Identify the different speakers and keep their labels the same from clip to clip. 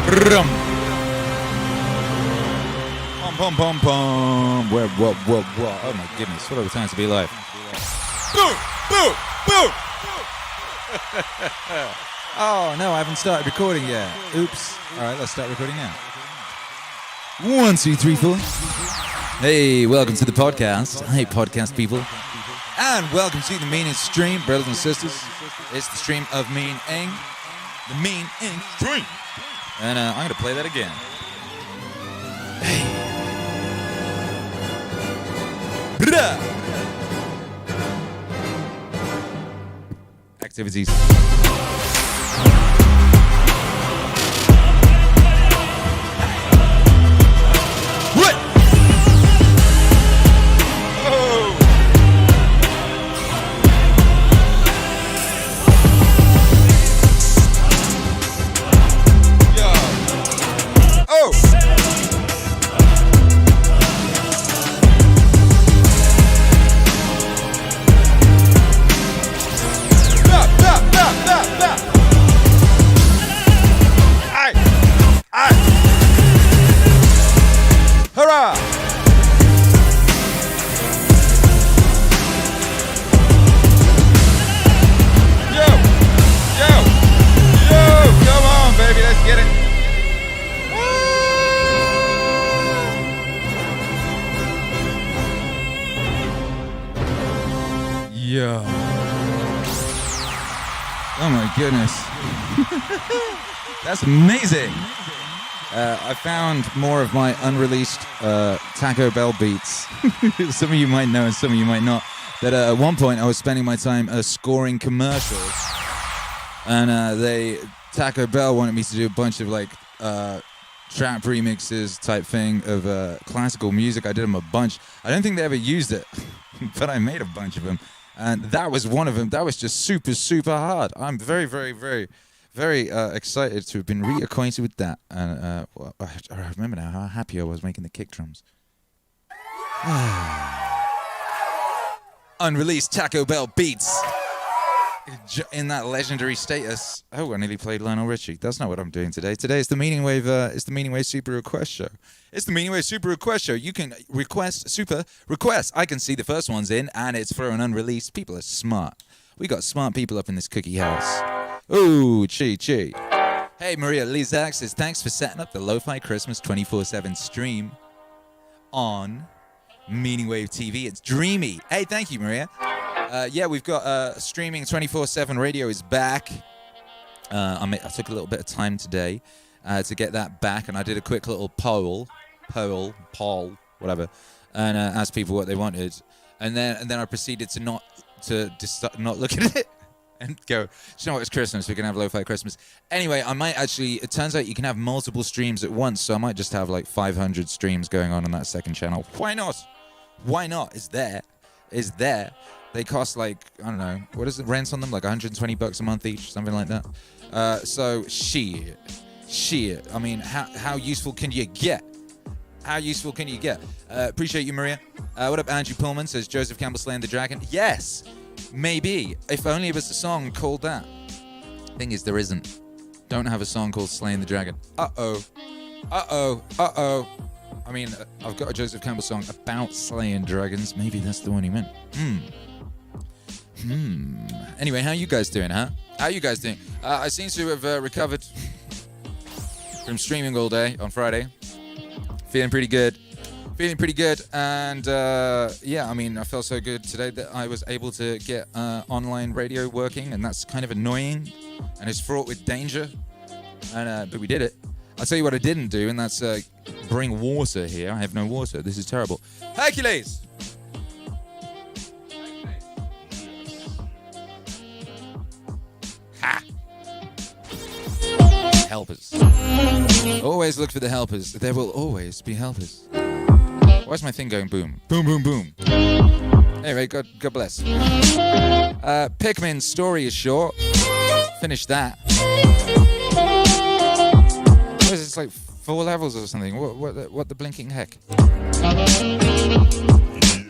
Speaker 1: Brum. Pom pom pom. Whoa. Oh my goodness, what a time to be alive. Boom, boom, boom. Oh no, I haven't started recording yet. Oops. Alright, let's start recording now. 1, 2, 3, 4. Hey, welcome to the podcast. Hey, podcast people. And welcome to the Meaning Stream, brothers and sisters. It's the stream of Mean Ing. The Mean Ing Stream. And I'm going to play that again. Hey. Activities. What? Oh. Yeah. Oh. Hurrah! Yo! Come on, baby, let's get it. Yo. Oh my goodness. That's amazing. I found more of my unreleased Taco Bell beats. Some of you might know and some of you might not. That at one point I was spending my time scoring commercials. And Taco Bell wanted me to do a bunch of like trap remixes type thing of classical music. I did them a bunch. I don't think they ever used it, but I made a bunch of them. And that was one of them. That was just super, super hard. I'm very, very, very... very excited to have been reacquainted with that. And I remember now how happy I was making the kick drums. Unreleased Taco Bell beats in that legendary status. Oh, I nearly played Lionel Richie. That's not what I'm doing today. Today is the Meaningwave. It's the Meaningwave Super Request Show. It's the Meaningwave Super Request Show. You can request super requests. I can see the first one's in, and it's for an unreleased. People are smart. We got smart people up in this cookie house. Ooh, chi. Hey, Maria Lizak says, thanks for setting up the Lo-Fi Christmas 24/7 stream on Meaningwave TV. It's dreamy. Hey, thank you, Maria. Yeah, we've got streaming 24/7 radio is back. I took a little bit of time today to get that back, and I did a quick little poll, whatever, and asked people what they wanted, and then I proceeded to not look at it. And go, you know what, it's Christmas, we can have Lo-Fi Christmas. Anyway, I might actually, it turns out you can have multiple streams at once, so I might just have like 500 streams going on that second channel. Why not? Why not? It's there. They cost like, I don't know, what is the rent on them? Like $120 a month each, something like that. So, shit. I mean, how useful can you get? How useful can you get? Appreciate you, Maria. What up, Andrew Pullman says, Joseph Campbell slaying the dragon. Yes! Maybe. If only it was a song called that. Thing is, there isn't. Don't have a song called Slaying the Dragon. Uh-oh. I mean, I've got a Joseph Campbell song about slaying dragons. Maybe that's the one he meant. Anyway, how you guys doing, huh? How you guys doing? I seem to have recovered from streaming all day on Friday. Feeling pretty good. And yeah, I mean, I felt so good today that I was able to get online radio working, and that's kind of annoying, and it's fraught with danger, and but we did it. I'll tell you what I didn't do, and that's bring water here. I have no water. This is terrible. Hercules! Ha! Helpers. Always look for the helpers. There will always be helpers. Why is my thing going boom? Boom, boom, boom. Anyway, God bless. Pikmin's story is short. Finish that. What is it? It's like 4 levels or something. What the blinking heck?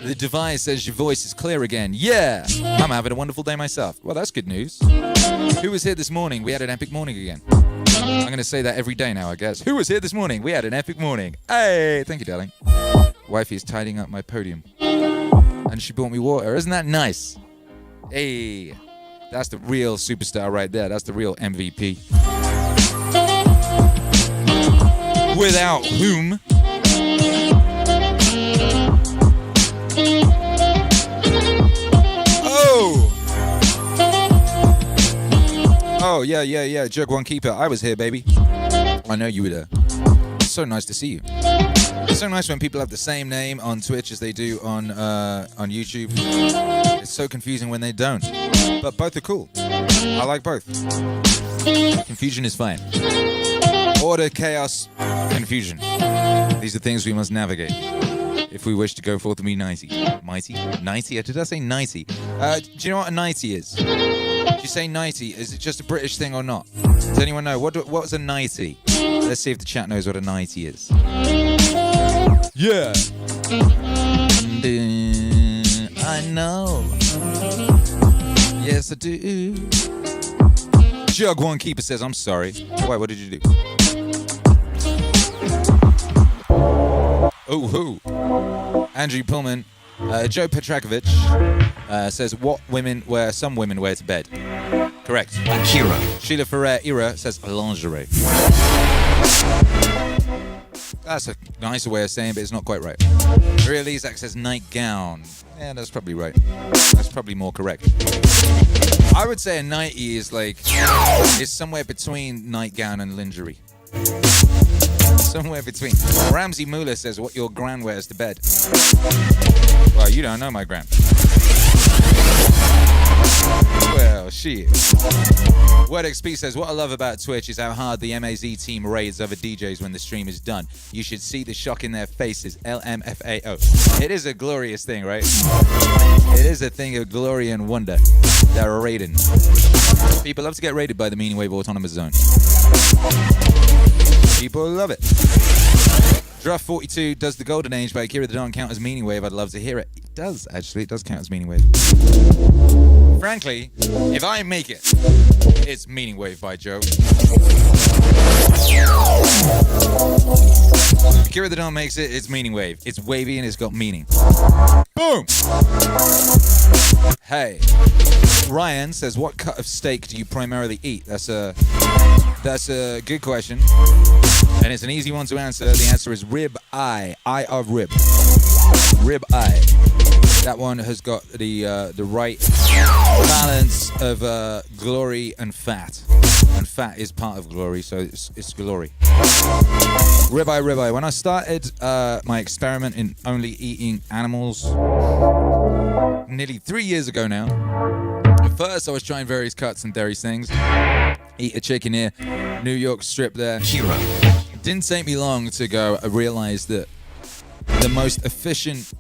Speaker 1: The device says your voice is clear again. Yeah! I'm having a wonderful day myself. Well, that's good news. Who was here this morning? We had an epic morning again. I'm going to say that every day now, I guess. Who was here this morning? We had an epic morning. Hey, thank you, darling. Wifey is tidying up my podium. And she brought me water. Isn't that nice? Hey, that's the real superstar right there. That's the real MVP. Without whom... Oh, yeah. Jerk One Keeper. I was here, baby. I know you were there. It's so nice to see you. It's so nice when people have the same name on Twitch as they do on YouTube. It's so confusing when they don't. But both are cool. I like both. Confusion is fine. Order, chaos, confusion. These are things we must navigate if we wish to go forth and be nighty. Mighty? Nighty? Did I say nighty? Do you know what a nighty is? Did you say nighty? Is it just a British thing or not? Does anyone know? What's a nighty? Let's see if the chat knows what a nighty is. Yeah. I know. Yes, I do. Jug One Keeper says, I'm sorry. Wait, what did you do? Oh, who? Andrew Pullman. Joe Petrakovich says, some women wear to bed. Correct. Akira. Sheila Ferrer-Era says, lingerie. That's a nicer way of saying it, but it's not quite right. Maria Lizak says, nightgown. Yeah, that's probably right. That's probably more correct. I would say a nightie is somewhere between nightgown and lingerie. Somewhere between. Ramsey Muller says, what your gran wears to bed. Well, you don't know my gran. Well, she is. Word XP says, what I love about Twitch is how hard the MAZ team raids other DJs when the stream is done. You should see the shock in their faces. LMFAO. It is a glorious thing, right? It is a thing of glory and wonder. They're raiding. People love to get raided by the Meaningwave Autonomous Zone. People love it. Draft 42, does the Golden Age by Akira the Don count as Meaningwave? I'd love to hear it. It does, actually. It does count as Meaningwave. Frankly, if I make it, it's Meaningwave by Joe. Akira the Don makes it, it's Meaningwave. It's wavy and it's got meaning. Boom! Hey. Ryan says, what cut of steak do you primarily eat? That's a good question. And it's an easy one to answer. The answer is rib eye. Eye of rib. Rib eye. That one has got the right balance of glory and fat. And fat is part of glory, so it's glory. Ribeye. When I started my experiment in only eating animals nearly 3 years ago now, at first I was trying various cuts and various things. Eat a chicken here, New York strip there. Hero. It didn't take me long to go. I realized that the most efficient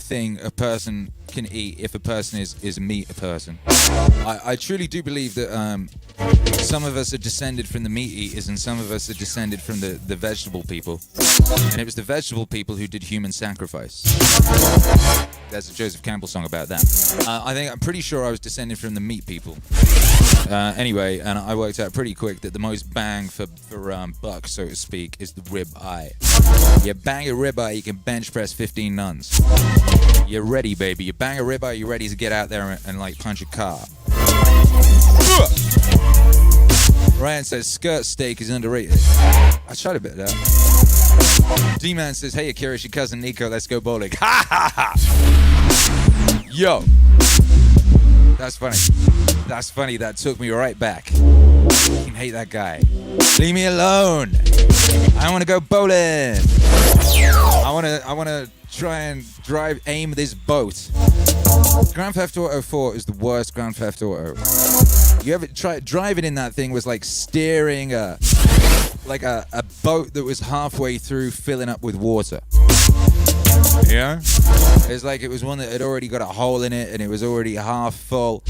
Speaker 1: thing a person can eat if a person is a meat person. I truly do believe that some of us are descended from the meat eaters and some of us are descended from the vegetable people. And it was the vegetable people who did human sacrifice. There's a Joseph Campbell song about that. I'm pretty sure I was descended from the meat people. Anyway, and I worked out pretty quick that the most bang for buck, so to speak, is the rib eye. You bang a rib eye, you can bench press 15 nuns. You're ready, baby. You bang a rib eye, you're ready to get out there and like punch a car. Ryan says skirt steak is underrated. I tried a bit of that. D-Man says, hey Akira, it's your cousin Nico, let's go bowling. Ha ha ha! Yo. That's funny. That's funny. That took me right back. I fucking hate that guy. Leave me alone. I want to go bowling. I want to try and aim this boat. Grand Theft Auto 4 is the worst Grand Theft Auto. You ever try driving in that thing was like steering a boat that was halfway through filling up with water. Yeah? It's like it was one that had already got a hole in it and it was already half full.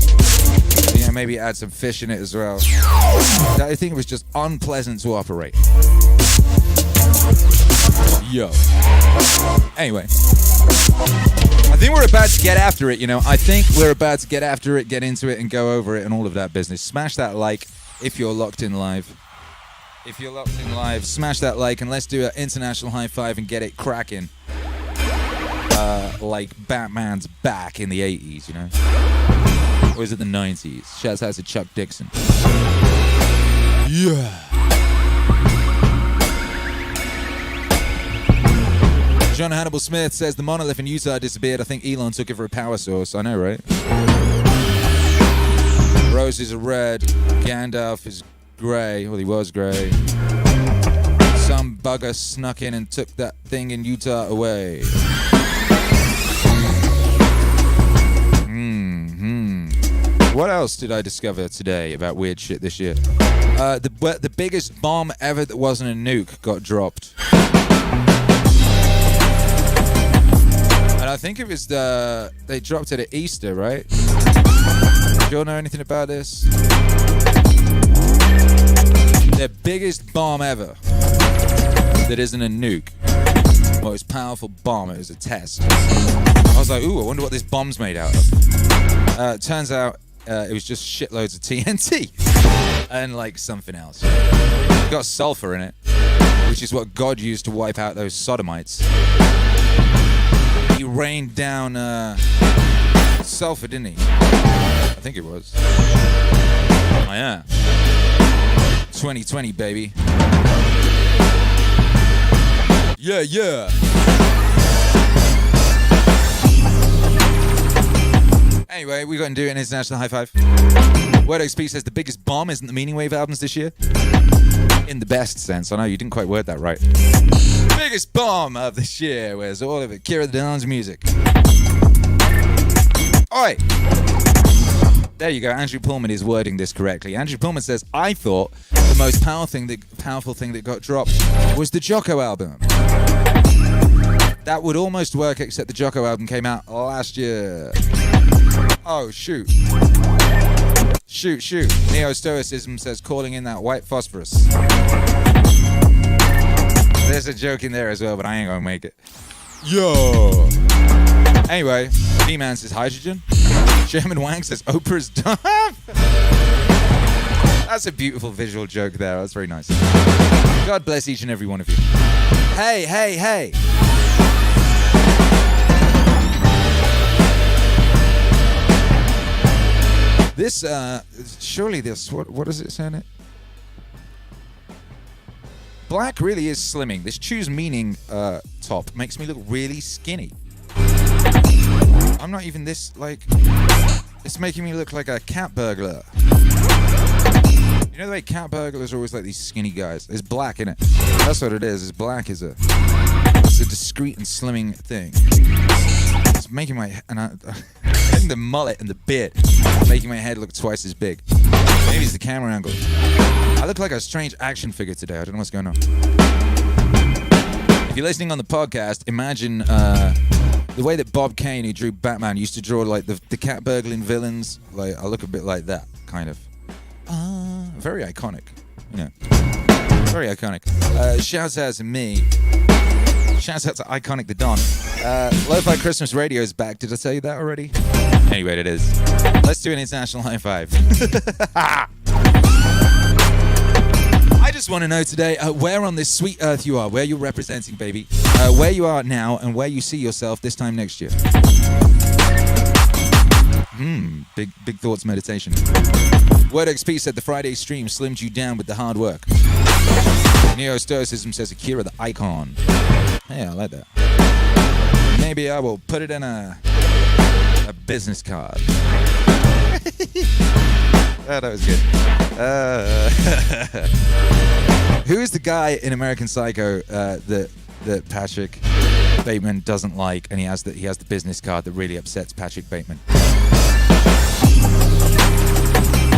Speaker 1: You know, maybe it had some fish in it as well. I think it was just unpleasant to operate. Yo. Anyway. I think we're about to get after it, you know. I think we're about to get after it, get into it, and go over it and all of that business. Smash that like if you're locked in live. If you're locked in live, smash that like and let's do an international high five and get it cracking. Like Batman's back in the 80s, you know? Or is it the 90s? Shouts out to Chuck Dixon. Yeah. John Hannibal Smith says the monolith in Utah disappeared. I think Elon took it for a power source. I know, right? Roses are red. Gandalf is grey. Well, he was grey. Some bugger snuck in and took that thing in Utah away. What else did I discover today about weird shit this year? The biggest bomb ever that wasn't a nuke got dropped. And I think it was they dropped it at Easter, right? Do you all know anything about this? The biggest bomb ever that isn't a nuke. Most powerful bomb. It was a test. I was like, ooh, I wonder what this bomb's made out of. Turns out it was just shitloads of TNT and like something else. It got sulfur in it, which is what God used to wipe out those sodomites. He rained down sulfur, didn't he? I think it was. Oh yeah. 2020, baby. Yeah, yeah. Anyway, we got to do an international high five. Word XP says the biggest bomb isn't the Meaningwave albums this year. In the best sense. I know you didn't quite word that right. Biggest bomb of this year was all of Akira the Don's music. Alright. There you go. Andrew Pullman is wording this correctly. Andrew Pullman says, I thought the most powerful thing that got dropped was the Jocko album. That would almost work, except the Jocko album came out last year. Oh, shoot. Shoot. Neo-Stoicism says, calling in that white phosphorus. There's a joke in there as well, but I ain't gonna make it. Yo! Anyway, D-Man says hydrogen. Sherman Wang says Oprah's dumb. That's a beautiful visual joke there. That's very nice. God bless each and every one of you. Hey. This, surely this, what does it say in it? Black really is slimming. This Choose Meaning top makes me look really skinny. I'm not even this, like, it's making me look like a cat burglar. You know the way cat burglars are always like these skinny guys? There's black in it. That's what it is. Black is it's a discreet and slimming thing. It's making my, and I think the mullet and the beard making my head look twice as big. Maybe it's the camera angle. I look like a strange action figure today. I don't know what's going on. If you're listening on the podcast, imagine the way that Bob Kane, who drew Batman, used to draw like the cat burgling villains. Like I look a bit like that, kind of. Very iconic, you know. Very iconic. Shouts out to me. Shouts out to Iconic the Don. Lo-Fi Christmas Radio is back. Did I tell you that already? Anyway, it is. Let's do an international high five. I just want to know today where on this sweet earth you are, where you're representing, baby, where you are now, and where you see yourself this time next year. Big thoughts meditation. Word XP said the Friday stream slimmed you down with the hard work. Neo-Stoicism says Akira the icon. Yeah, I like that. Maybe I will put it in a business card. Oh, that was good. Who is the guy in American Psycho that Patrick Bateman doesn't like, and he has the business card that really upsets Patrick Bateman?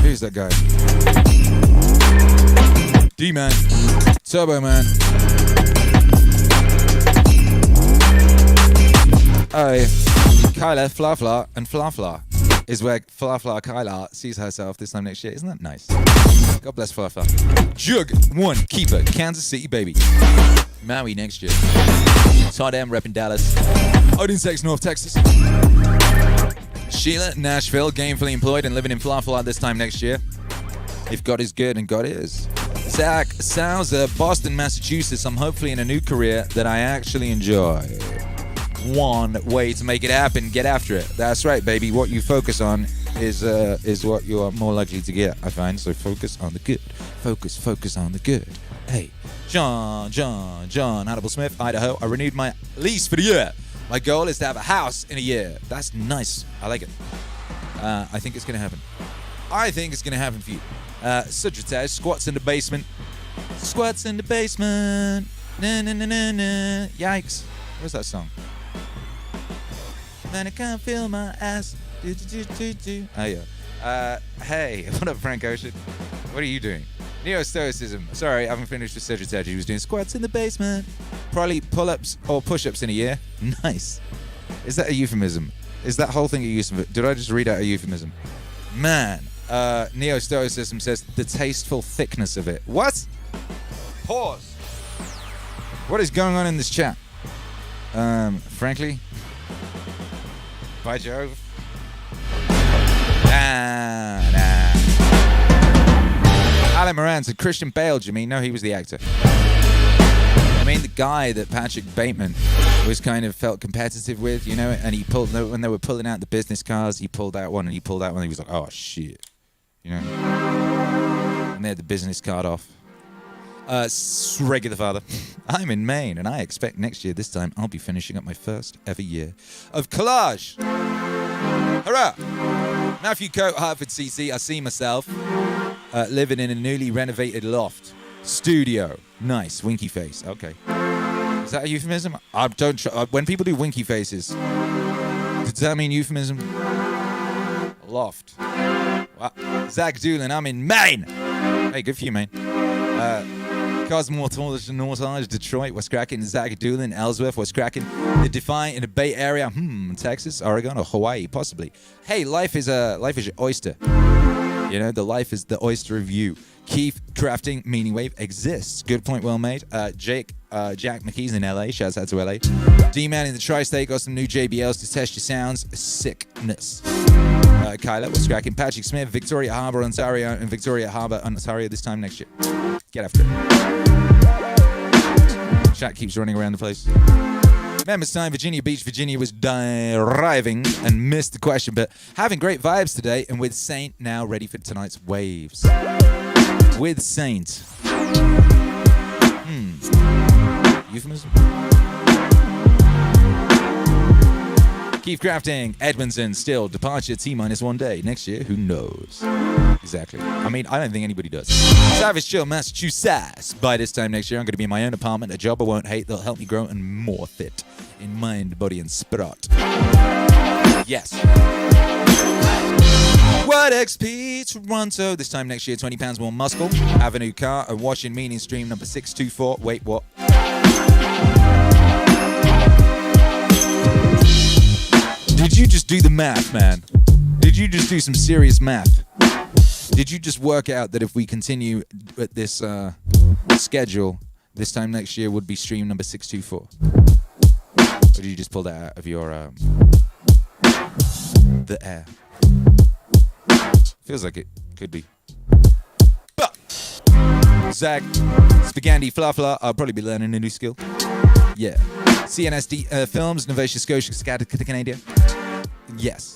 Speaker 1: Who's that guy? D-Man. Turbo Man. Oh, Kyla, Fla, and Fla is where Fla Kyla sees herself this time next year. Isn't that nice? God bless Fla. Jug, one, keeper, Kansas City, baby. Maui next year. Todd M, repping Dallas. Odin Sex, North Texas. Sheila, Nashville, gainfully employed and living in Fla this time next year. If God is good, and God is. Zach Sousa, Boston, Massachusetts. I'm hopefully in a new career that I actually enjoy. One way to make it happen, get after it. That's right, baby. What you focus on is what you are more likely to get, I find. So focus on the good. Focus on the good. Hey, John, Hannibal Smith, Idaho. I renewed my lease for the year. My goal is to have a house in a year. That's nice. I like it. I think it's going to happen. I think it's going to happen for you. Sudrataj, squats in the basement. Squats in the basement. Na na na na na. Yikes. Where's that song? Man, I can't feel my ass. Do, do, do, do, do. Oh, yeah. Hey, what up, Frank Ocean? What are you doing? Neo-Stoicism. Sorry, I haven't finished with Sudrataj. He was doing squats in the basement. Probably pull-ups or push-ups in a year. Nice. Is that a euphemism? Is that whole thing a euphemism? Did I just read out a euphemism? Man. Neo-Stoicism says the tasteful thickness of it. What? Pause. What is going on in this chat? Frankly, by Jove. Nah. Alan Moran said Christian Bale, Jimmy. No, he was the actor. I mean, the guy that Patrick Bateman was kind of felt competitive with, you know, and he pulled, when they were pulling out the business cars, he pulled out one and he pulled out one. He was like, oh, shit. You know? And they had the business card off. Regular father. I'm in Maine, and I expect next year, this time, I'll be finishing up my first ever year of collage. Hurrah! Matthew Coate, Hartford CC. I see myself living in a newly renovated loft. Studio. Nice. Winky face. Okay. Is that a euphemism? I don't. When people do winky faces, does that mean euphemism? Loft. Zach Doolin. I'm in Maine. Hey, good for you, Maine. Cosmopolitan Northside, Detroit, what's cracking? Zach Doolin, Ellsworth, what's cracking? The Defiant in the Bay Area, Texas, Oregon, or Hawaii, possibly. Hey, life is your oyster. You know, the life is the oyster of you. Keith Crafting, Meaningwave exists. Good point, well made. Jack McKee's in LA. Shouts out to LA. D-Man in the Tri-State got some new JBLs to test your sounds. Sickness. Kyla, what's cracking? Patrick Smith, Victoria Harbour, Ontario, and Victoria Harbour, Ontario this time next year. Get after it. Chat keeps running around the place. Members time, Virginia Beach, Virginia was driving and missed the question, but having great vibes today, and with Saint now ready for tonight's waves. With Saint. Euphemism? Keep crafting. Edmondson still. Departure T-1 day. Next year, who knows? Exactly. I mean, I don't think anybody does. Savage Chill, Massachusetts. By this time next year, I'm going to be in my own apartment, a job I won't hate that'll help me grow and more fit in mind, body, and spirit. Yes. What XP Toronto. This time next year, 20 pounds more muscle. Avenue car, a washing meaning stream number 624. Wait, what? Did you just do the math, man? Did you just do some serious math? Did you just work out that if we continue at this schedule, this time next year would be stream number 624? Or did you just pull that out of your the air? Feels like it could be. But Zach Spaghetti Fluffler, I'll probably be learning a new skill. Yeah. CNSD Films, Nova Scotia, Canada. Yes.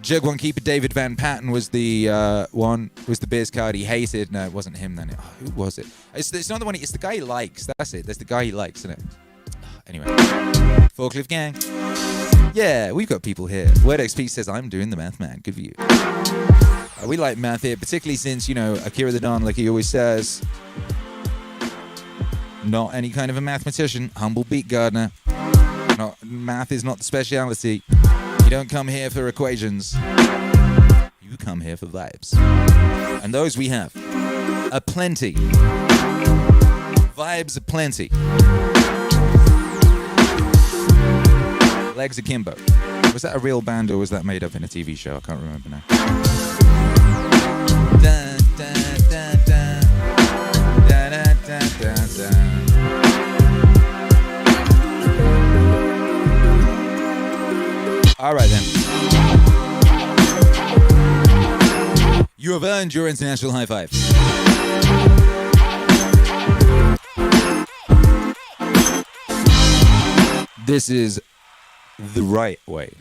Speaker 1: Jug One Keeper David Van Patten was the was the biz card he hated. No, it wasn't him then. Who was it? It's not the one. It's the guy he likes. That's it. That's the guy he likes, isn't it? Anyway. Forklift Gang. Yeah, we've got people here. Word XP says, I'm doing the math, man. Good for you. We like math here, particularly since, you know, Akira the Don, like he always says, not any kind of a mathematician, humble beat gardener. Math is not the speciality. You don't come here for equations. You come here for vibes. And those we have. Aplenty. Vibes aplenty. Legs akimbo. Was that a real band or was that made up in a TV show? I can't remember now. Dun, dun, dun, dun. Dun, dun, dun, dun, dun. All right then. You have earned your international high five. This is the right way.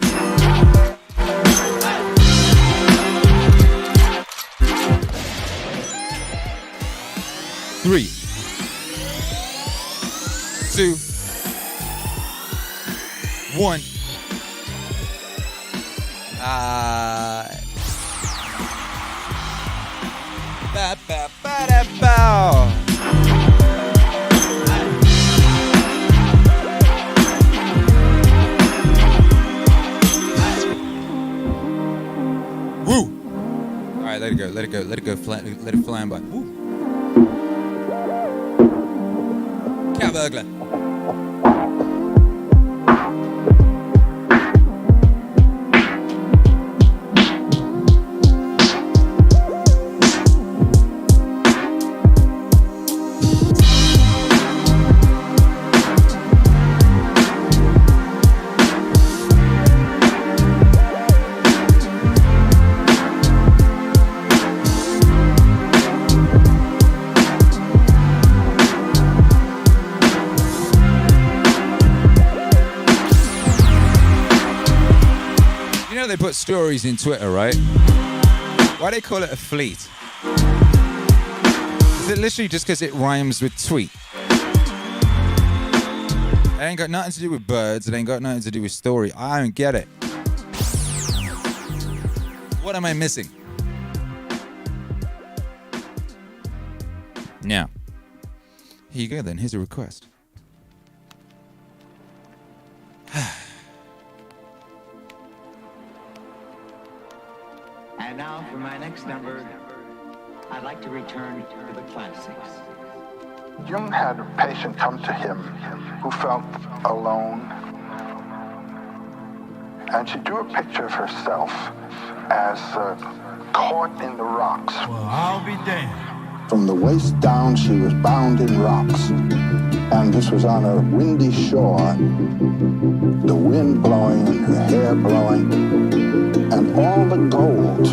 Speaker 1: Three, 2, 1. Ba ba ba da bow. Woo! All right, let it go, let it go, let it go, let it fly by. Woo! Cat burglar. They put stories in Twitter, right? Why they call it a fleet? Is it literally just because it rhymes with tweet? It ain't got nothing to do with birds. It ain't got nothing to do with story. I don't get it. What am I missing? Now, here you go then. Here's a request.
Speaker 2: And now for my next number, I'd like to return to the classics.
Speaker 3: Jung had a patient come to him who felt alone. And she drew a picture of herself as caught in the rocks.
Speaker 4: Well, I'll be damned.
Speaker 3: From the waist down, she was bound in rocks. And this was on a windy shore. The wind blowing and her hair blowing. And all the gold,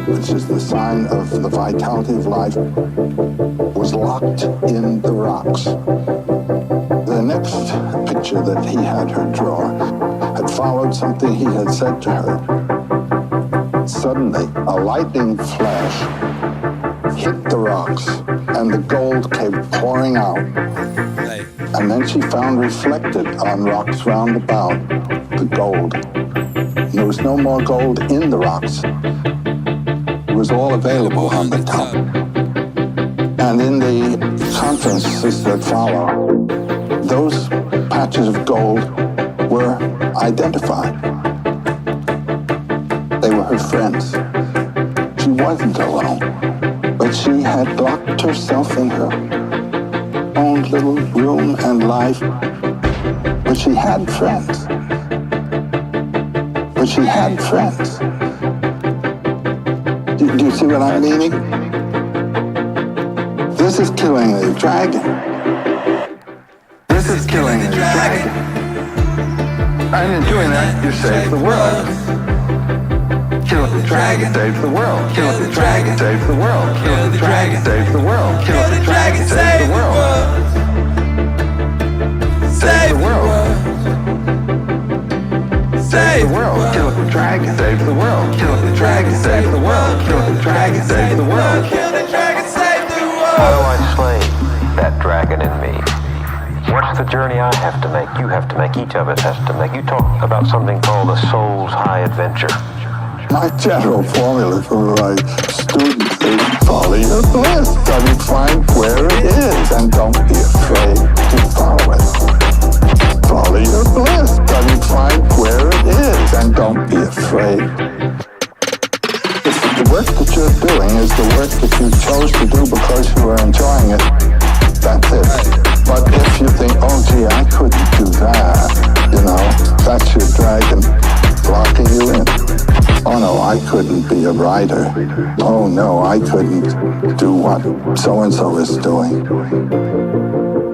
Speaker 3: which is the sign of the vitality of life, was locked in the rocks. The next picture that he had her draw had followed something he had said to her. Suddenly, a lightning flash hit the rocks, and the gold came pouring out. And then she found reflected on rocks round about the gold. There was no more gold in the rocks. It was all available on the top. And in the conferences that follow, those patches of gold were identified. They were her friends. She wasn't alone, but she had locked herself in her own little room and life. But she had friends. But she had friends. Do you see what I'm meaning? This is killing the dragon. This is killing the dragon. And in doing that, you save the world. Kill the dragon, save the world. Kill the dragon, save the world. Kill the dragon, save the world. Kill the dragon, save the world. Save the world. Save the world, kill the dragon, save the world, kill the dragon, save the world, kill the dragon, save the world, kill the dragon, save the world.
Speaker 5: How do I slay that dragon in me? What's the journey I have to make, you have to make, each of us has to make? You talk about something called the soul's high adventure.
Speaker 3: My general formula for my students is follow your bliss, study, find where it is, and don't be afraid to follow it. Follow your bliss, study, find where it is, and don't be afraid. If the work that you're doing is the work that you chose to do because you were enjoying it, that's it. But if you think, oh gee, I couldn't do that, that's your dragon blocking you in. Oh no, I couldn't be a writer. Oh no, I couldn't do what so-and-so is doing.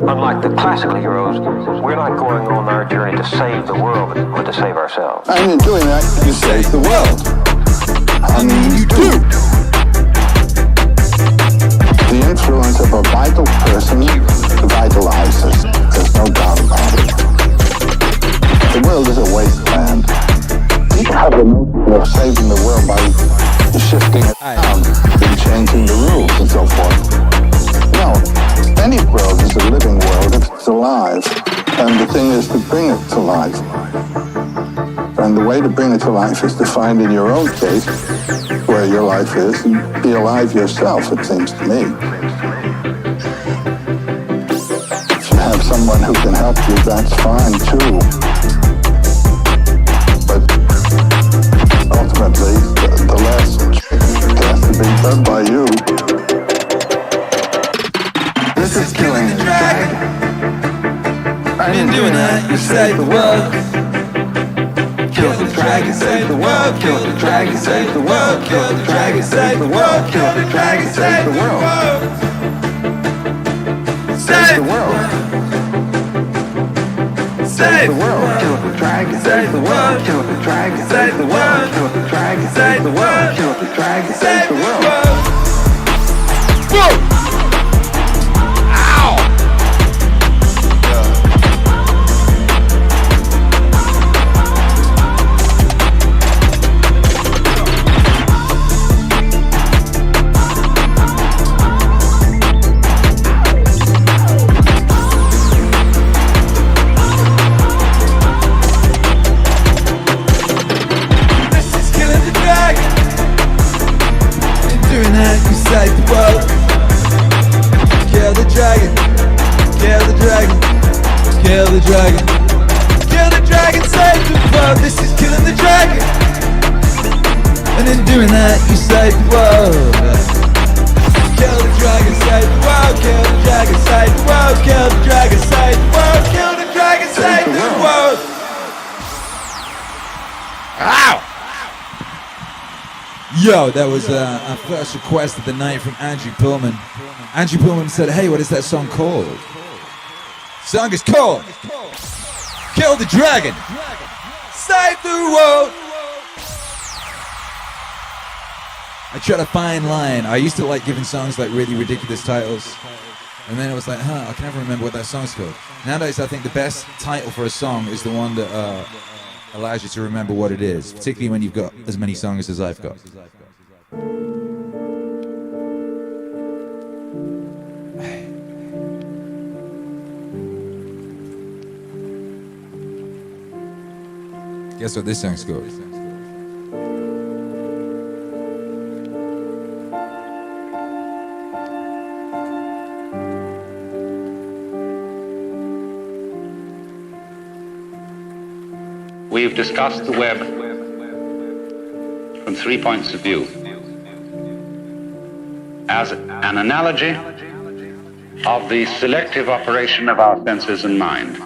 Speaker 5: Unlike the classical heroes, we're not going on our journey to save the world, but to save ourselves.
Speaker 3: And in doing that, you save the world. I mean, you do. so forth. No, any world is a living world if it's alive. And the thing is to bring it to life. And the way to bring it to life is to find in your own case where your life is and be alive yourself, it seems to me. If you have someone who can help you, that's fine too. But ultimately, the last has to be done by you. This is killing the dragon. And in doing that, you save the world. Kill the dragon, save the world. Kill the dragon, save the world. Kill the dragon, save the world. Kill the dragon, save the world. Save the world. Save the world. Kill the dragon, save the world. Kill the dragon, save the world. Kill the dragon, save the world. Kill the dragon, save the world. Whoa! Save the world. Kill the dragon. Kill the dragon. Kill the dragon. Kill the dragon. Save the world. This is killing the dragon. And in doing that, you save the world. Kill the dragon. Save the world. Kill the dragon. Save the world. Kill the dragon. Save the world. Kill the dragon. Save the world. Ow! Yo, that was our first request of the night from Andrew Pullman. Andrew Pullman said, hey, what is that song called? The song is called Kill the Dragon, Save the World. I try to find line. I used to like giving songs like really ridiculous titles. And then it was like, I can never remember what that song's called. Nowadays, I think the best title for a song is the one that allows you to remember what it is, particularly when you've got as many songs as I've got. Guess what this song's called?
Speaker 6: We've discussed the web from 3 points of view. As an analogy of the selective operation of our senses and mind,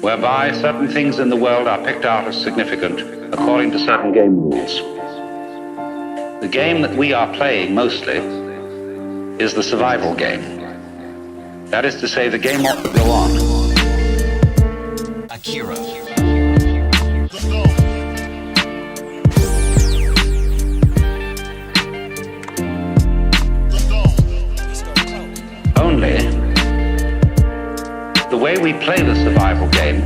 Speaker 6: whereby certain things in the world are picked out as significant according to certain game rules. The game that we are playing mostly is the survival game. That is to say, the game ought to go on.
Speaker 2: Akira.
Speaker 6: Only the way we play the survival game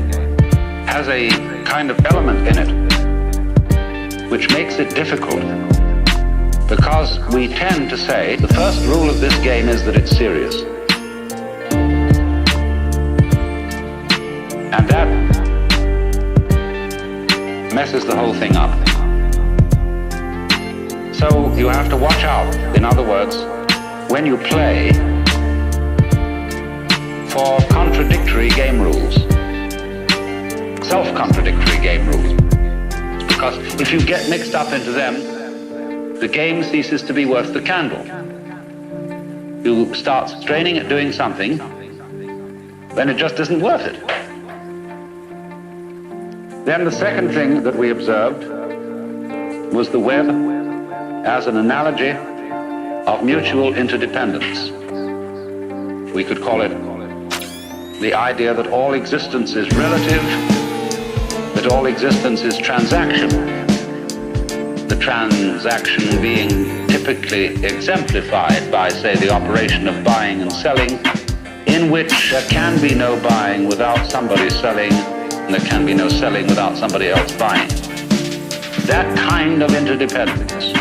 Speaker 6: has a kind of element in it which makes it difficult, because we tend to say the first rule of this game is that it's serious. And that messes the whole thing up. So you have to watch out, in other words, when you play, for contradictory game rules, self-contradictory game rules. Because if you get mixed up into them, the game ceases to be worth the candle. You start straining at doing something, then it just isn't worth it. Then the second thing that we observed was the web as an analogy of mutual interdependence. We could call it the idea that all existence is relative, that all existence is transaction. The transaction being typically exemplified by, say, the operation of buying and selling, in which there can be no buying without somebody selling, and there can be no selling without somebody else buying. That kind of interdependence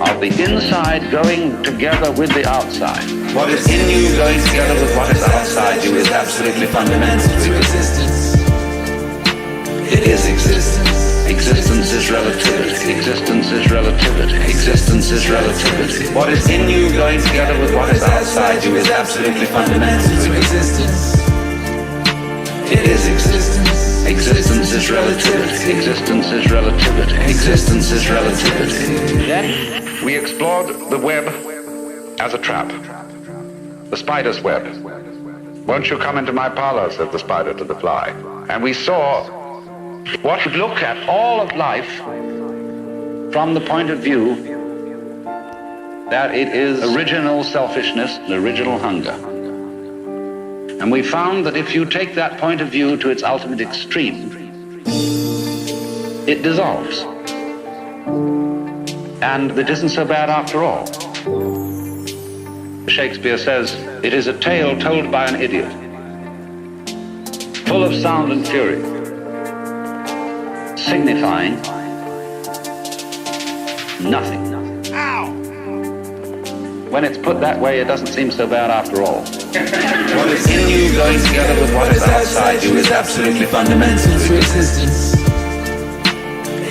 Speaker 6: of the inside going together with the outside. What is in you going together with what is outside you is absolutely fundamental to existence. It is existence. Existence is relativity. Existence is relativity. Existence is relativity. What is in you going together with what is outside you is absolutely fundamental to existence. It is existence. Existence is relativity. Existence is relativity. Existence is relativity. Then we explored the web as a trap. The spider's web. Won't you come into my parlor, said the spider to the fly. And we saw what would look at all of life from the point of view that it is original selfishness and original hunger. And we found that if you take that point of view to its ultimate extreme, it dissolves. And it isn't so bad after all. Shakespeare says, it is a tale told by an idiot, full of sound and fury, signifying nothing. Ow! When it's put that way, it doesn't seem so bad after all. What is in you going together with what is outside you is absolutely fundamental to existence.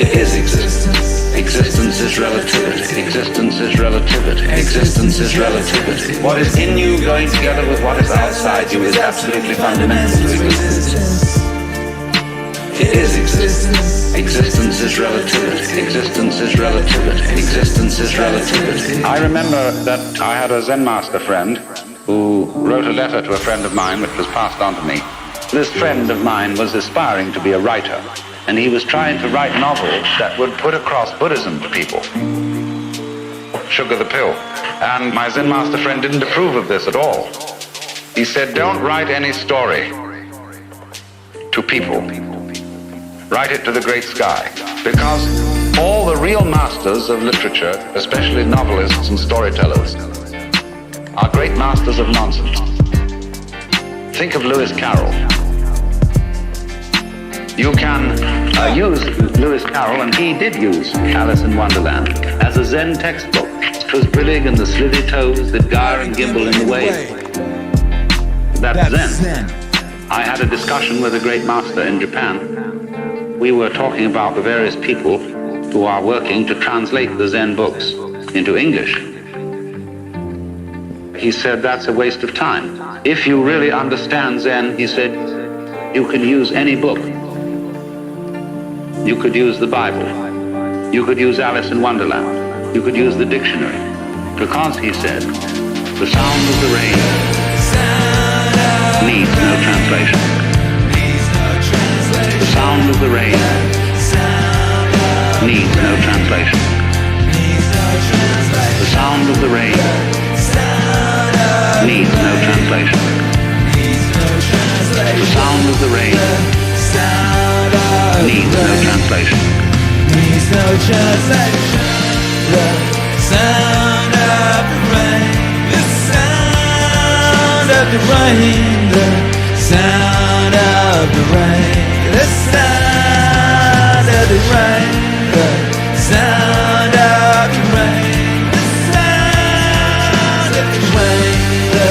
Speaker 6: It is existence. Existence is relativity. Existence is relativity. Existence is relativity. What is in you going together with what is outside you is absolutely fundamental to existence. It is existence. Existence is relativity. Existence is relativity. Existence is relativity. I remember that I had a Zen master friend who wrote a letter to a friend of mine which was passed on to me. This friend of mine was aspiring to be a writer, and he was trying to write novels that would put across Buddhism to people. Sugar the pill. And my Zen master friend didn't approve of this at all. He said, don't write any story to people. Write it to the great sky. Because all the real masters of literature, especially novelists and storytellers, are great masters of nonsense. Think of Lewis Carroll. You can use Lewis Carroll, and he did use Alice in Wonderland as a Zen textbook. 'Twas brillig and the slithy toes that gyre and gimble in the wave. That's Zen. I had a discussion with a great master in Japan. We were talking about the various people who are working to translate the Zen books into English. He said, that's a waste of time. If you really understand Zen, he said, you can use any book. You could use the Bible. You could use Alice in Wonderland. You could use the dictionary. Because, he said, the sound of the rain needs no translation. The sound of the rain needs no translation. The sound of the rain needs no translation. The sound of the rain needs no translation.
Speaker 7: Needs no translation. The sound of the rain. The sound of the rain. The sound of the rain. The sound of the rain. The sound of the rain. The sound of the rain. The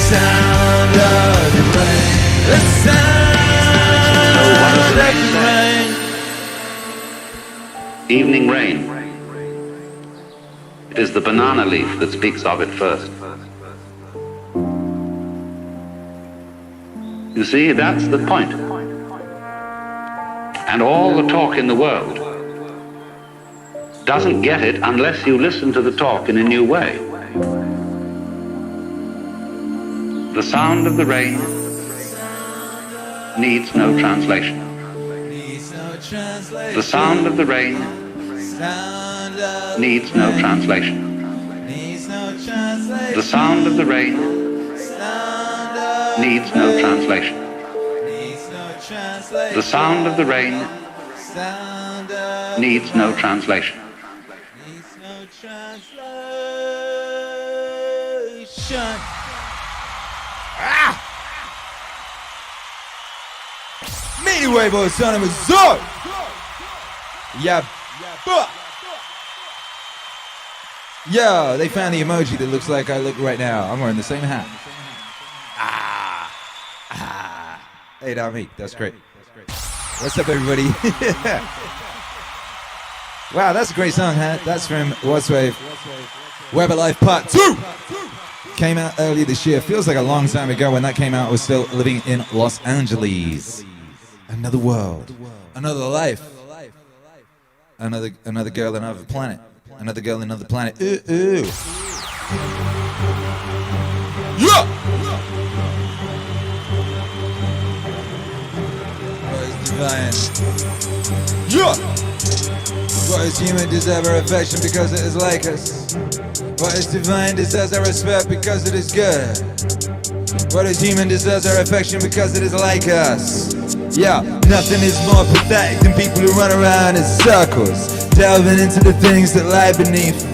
Speaker 7: sound of the rain. The sound of the rain.
Speaker 6: Evening rain. It is the banana leaf that speaks of it first. You see, that's the point. And all the talk in the world doesn't get it unless you listen to the talk in a new way. The sound of the rain needs no translation. The sound of the rain needs no translation. The sound of the rain needs no translation. The sound of the rain needs no translation.
Speaker 7: Meaningwave or son of a Zork. Yeah.
Speaker 1: Yo, they found the emoji that looks like I look right now. I'm wearing the same hat. Hey, not me. That's great. What's up, everybody? Wow, that's a great song, huh? That's from Wave. Web of Life Part 2. Came out earlier this year. Feels like a long time ago. When that came out, I was still living in Los Angeles. Another world. Another life. Another girl, another planet. Another girl, another planet. Ooh, ooh. Yeah! What is divine? Yeah! What is human deserve our affection because it is like us? What is divine deserves our respect because it is good. What is human deserves our affection because it is like us. Yeah, nothing is more pathetic than people who run around in circles, delving into the things that lie beneath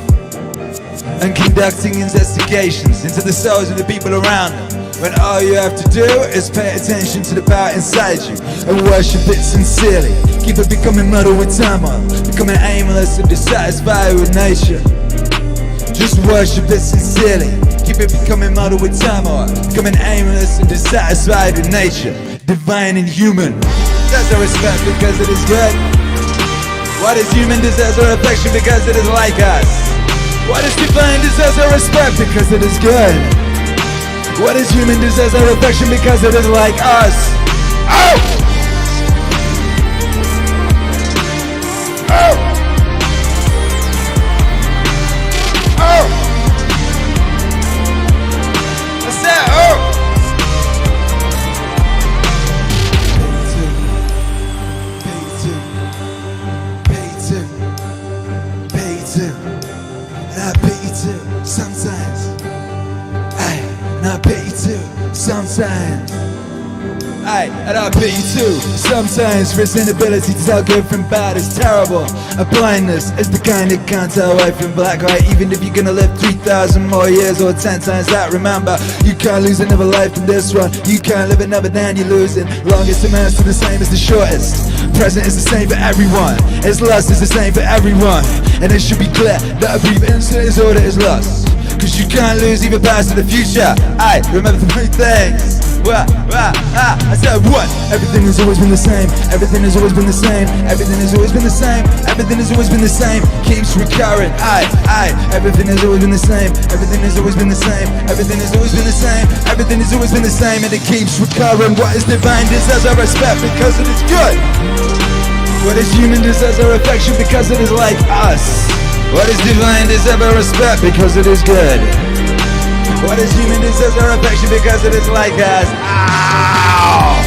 Speaker 1: and conducting investigations into the souls of the people around them, when all you have to do is pay attention to the power inside you and worship it sincerely. Keep it becoming muddled with turmoil, becoming aimless and dissatisfied with nature. Just worship it sincerely. Keep it becoming muddled with turmoil, becoming aimless and dissatisfied with nature. Divine and human deserves our respect because it is good. What is human deserves our affection because it is like us. What is divine deserves our respect because it is good. What is human deserves our affection because it is like us. Oh! Oh! Oh! What's that? Oh! Sometimes, and I pay you too. Sometimes for his inability to tell good from bad is terrible. A blindness is the kind that can't tell white from black, right? Even if you're gonna live 3,000 more years or 10 times that, remember, you can't lose another life in this one. You can't live another down, you're losing. Longest amount's the same as the shortest. Present is the same for everyone. Its lust is the same for everyone. And it should be clear that a brief instant is all that is lost. Cause you can't lose even past in the future. I remember the three things. I said what? Everything has always been the same. Everything has always been the same. Everything has always been the same. Everything has always been the same. Keeps recurring. Everything has always been the same. Everything has always been the same. Everything has always been the same. Everything has always been the same. And it keeps recurring. What is divine deserves our respect because it is good. What is human deserves our affection because it is like us. What is divine deserves our respect because it is good. What is human deserves our affection because it is like us. Ow!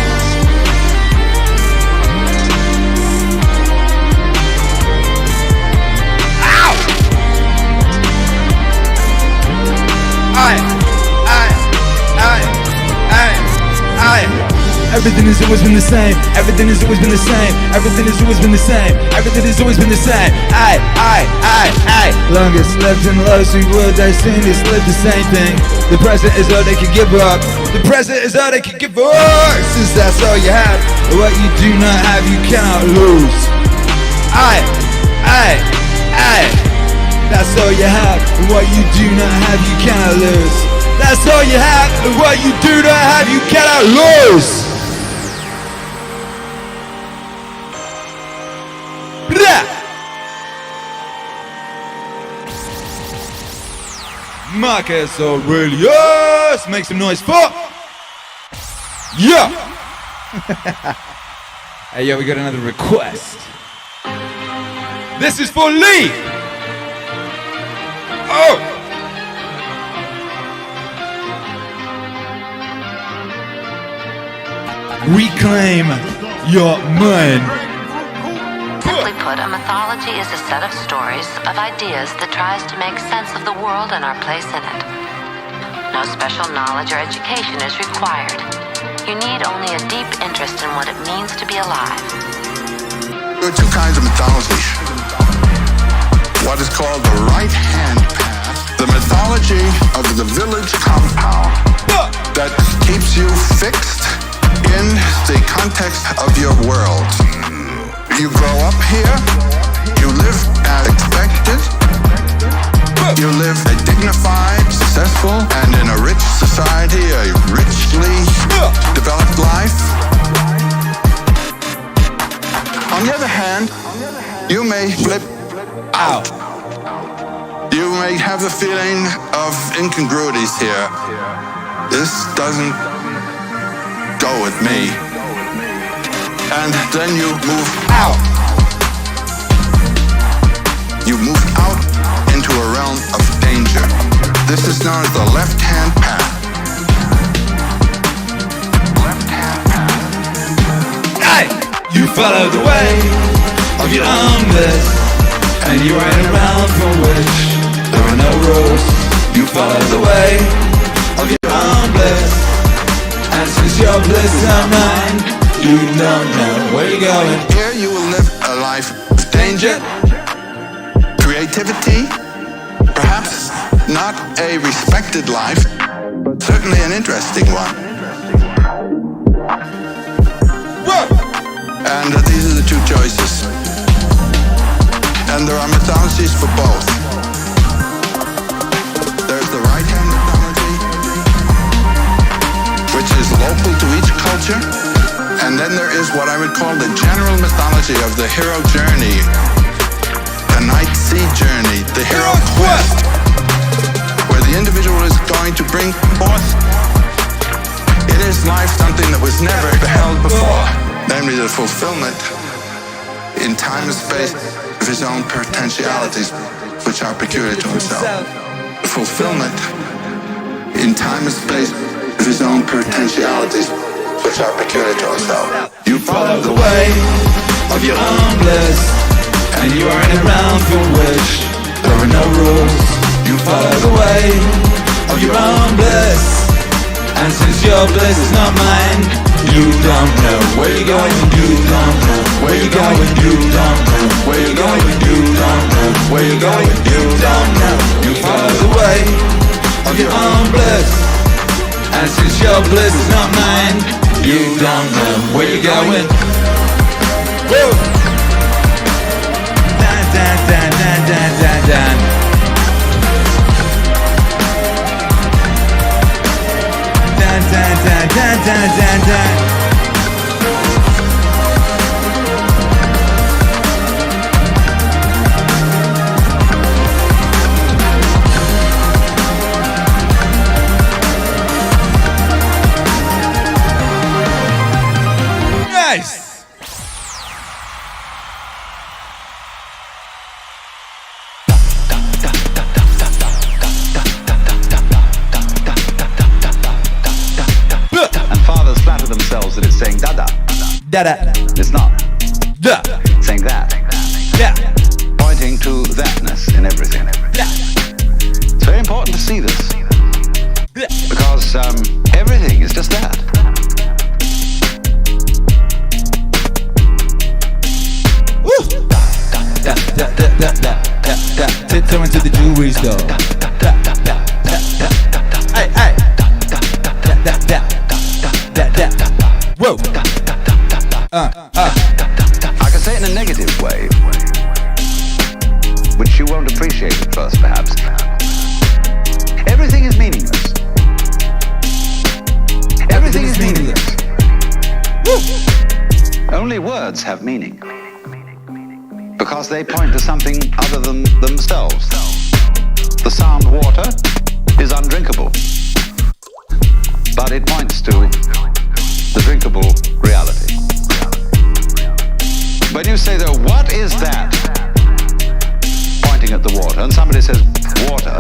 Speaker 1: Ow! Everything has always been the same. Everything has always been the same. Everything has always been the same. Everything has always been the same. Longest lived in lows we will die soonest. Live the same thing. The present is all they can give up. The present is all they can give up. Since that's all you have, what you do not have you cannot lose. That's all you have, and what you do not have you cannot lose. That's all you have, and what you do not have you cannot lose. Marcus Aurelius, make some noise for. Yeah. Hey yo, we got another request. This is for Lee. Oh. Reclaim your mind.
Speaker 8: Simply put, a mythology is a set of stories, of ideas that tries to make sense of the world and our place in it. No special knowledge or education is required. You need only a deep interest in what it means to be alive.
Speaker 3: There are two kinds of mythology. What is called the right-hand path, the mythology of the village compound that keeps you fixed in the context of your world. You grow up here, you live as expected, You live a dignified, successful, and in a rich society, a richly developed life. On the other hand, you may flip out. You may have the feeling of incongruities here. This doesn't go with me. And then you move out. You move out into a realm of danger. This is known as the left-hand path. Left-hand path.
Speaker 7: Hey! You follow the way of your own bliss, and you ain't around for which there are no rules. You follow the way of your own bliss, and since your bliss is not mine, you don't know where you're going.
Speaker 3: Here you will live a life of danger, creativity, perhaps not a respected life, but certainly an interesting one. And these are the two choices. And there are mythologies for both. There's the right-hand mythology, which is local to each culture. And then there is what I would call the general mythology of the hero journey, the night sea journey, the hero quest, where the individual is going to bring forth in his life something that was never beheld before, namely the fulfillment in time and space of his own potentialities, which are peculiar to himself. The fulfillment in time and space of his own potentialities, which are peculiar to himself.
Speaker 7: You follow the way of your own bliss, and you aren't around for which there are no rules. You follow the way of your own bliss, and since your bliss is not mine, you don't know where you're going. You don't know where you're going. You don't know where you're going. You don't know where you're going. You don't know. You follow the way of your own bliss, and since your bliss is not mine, you don't know where you're going. Woo! Dun, dun, dun, dun, dun, dun, dun. Dun, dun, dun, dun, dun, dun, dun. Nice!
Speaker 6: And fathers flatter themselves that it's saying dada.
Speaker 7: Da-da.
Speaker 6: It's not.
Speaker 7: Da.
Speaker 6: Saying that.
Speaker 7: Yeah.
Speaker 6: Pointing to thatness in everything.
Speaker 7: Yeah.
Speaker 6: It's very important to see this.
Speaker 7: Yeah.
Speaker 6: Because everything is just that.
Speaker 7: Woo! Da, da, da, da, da, da, da. Tiptoe into the jewelry store. Da, da, da, da, da, da. Hey, hey. Da, da, da, da, da, da. Whoa.
Speaker 6: I can say it in a negative way, which you won't appreciate at first, perhaps. Everything is meaningless. Everything is meaningless. Woo. Only words have meaning, because they point to something other than themselves. The sound water is undrinkable, but it points to the drinkable reality. When you say, though, what is that? Pointing at the water, and somebody says, water,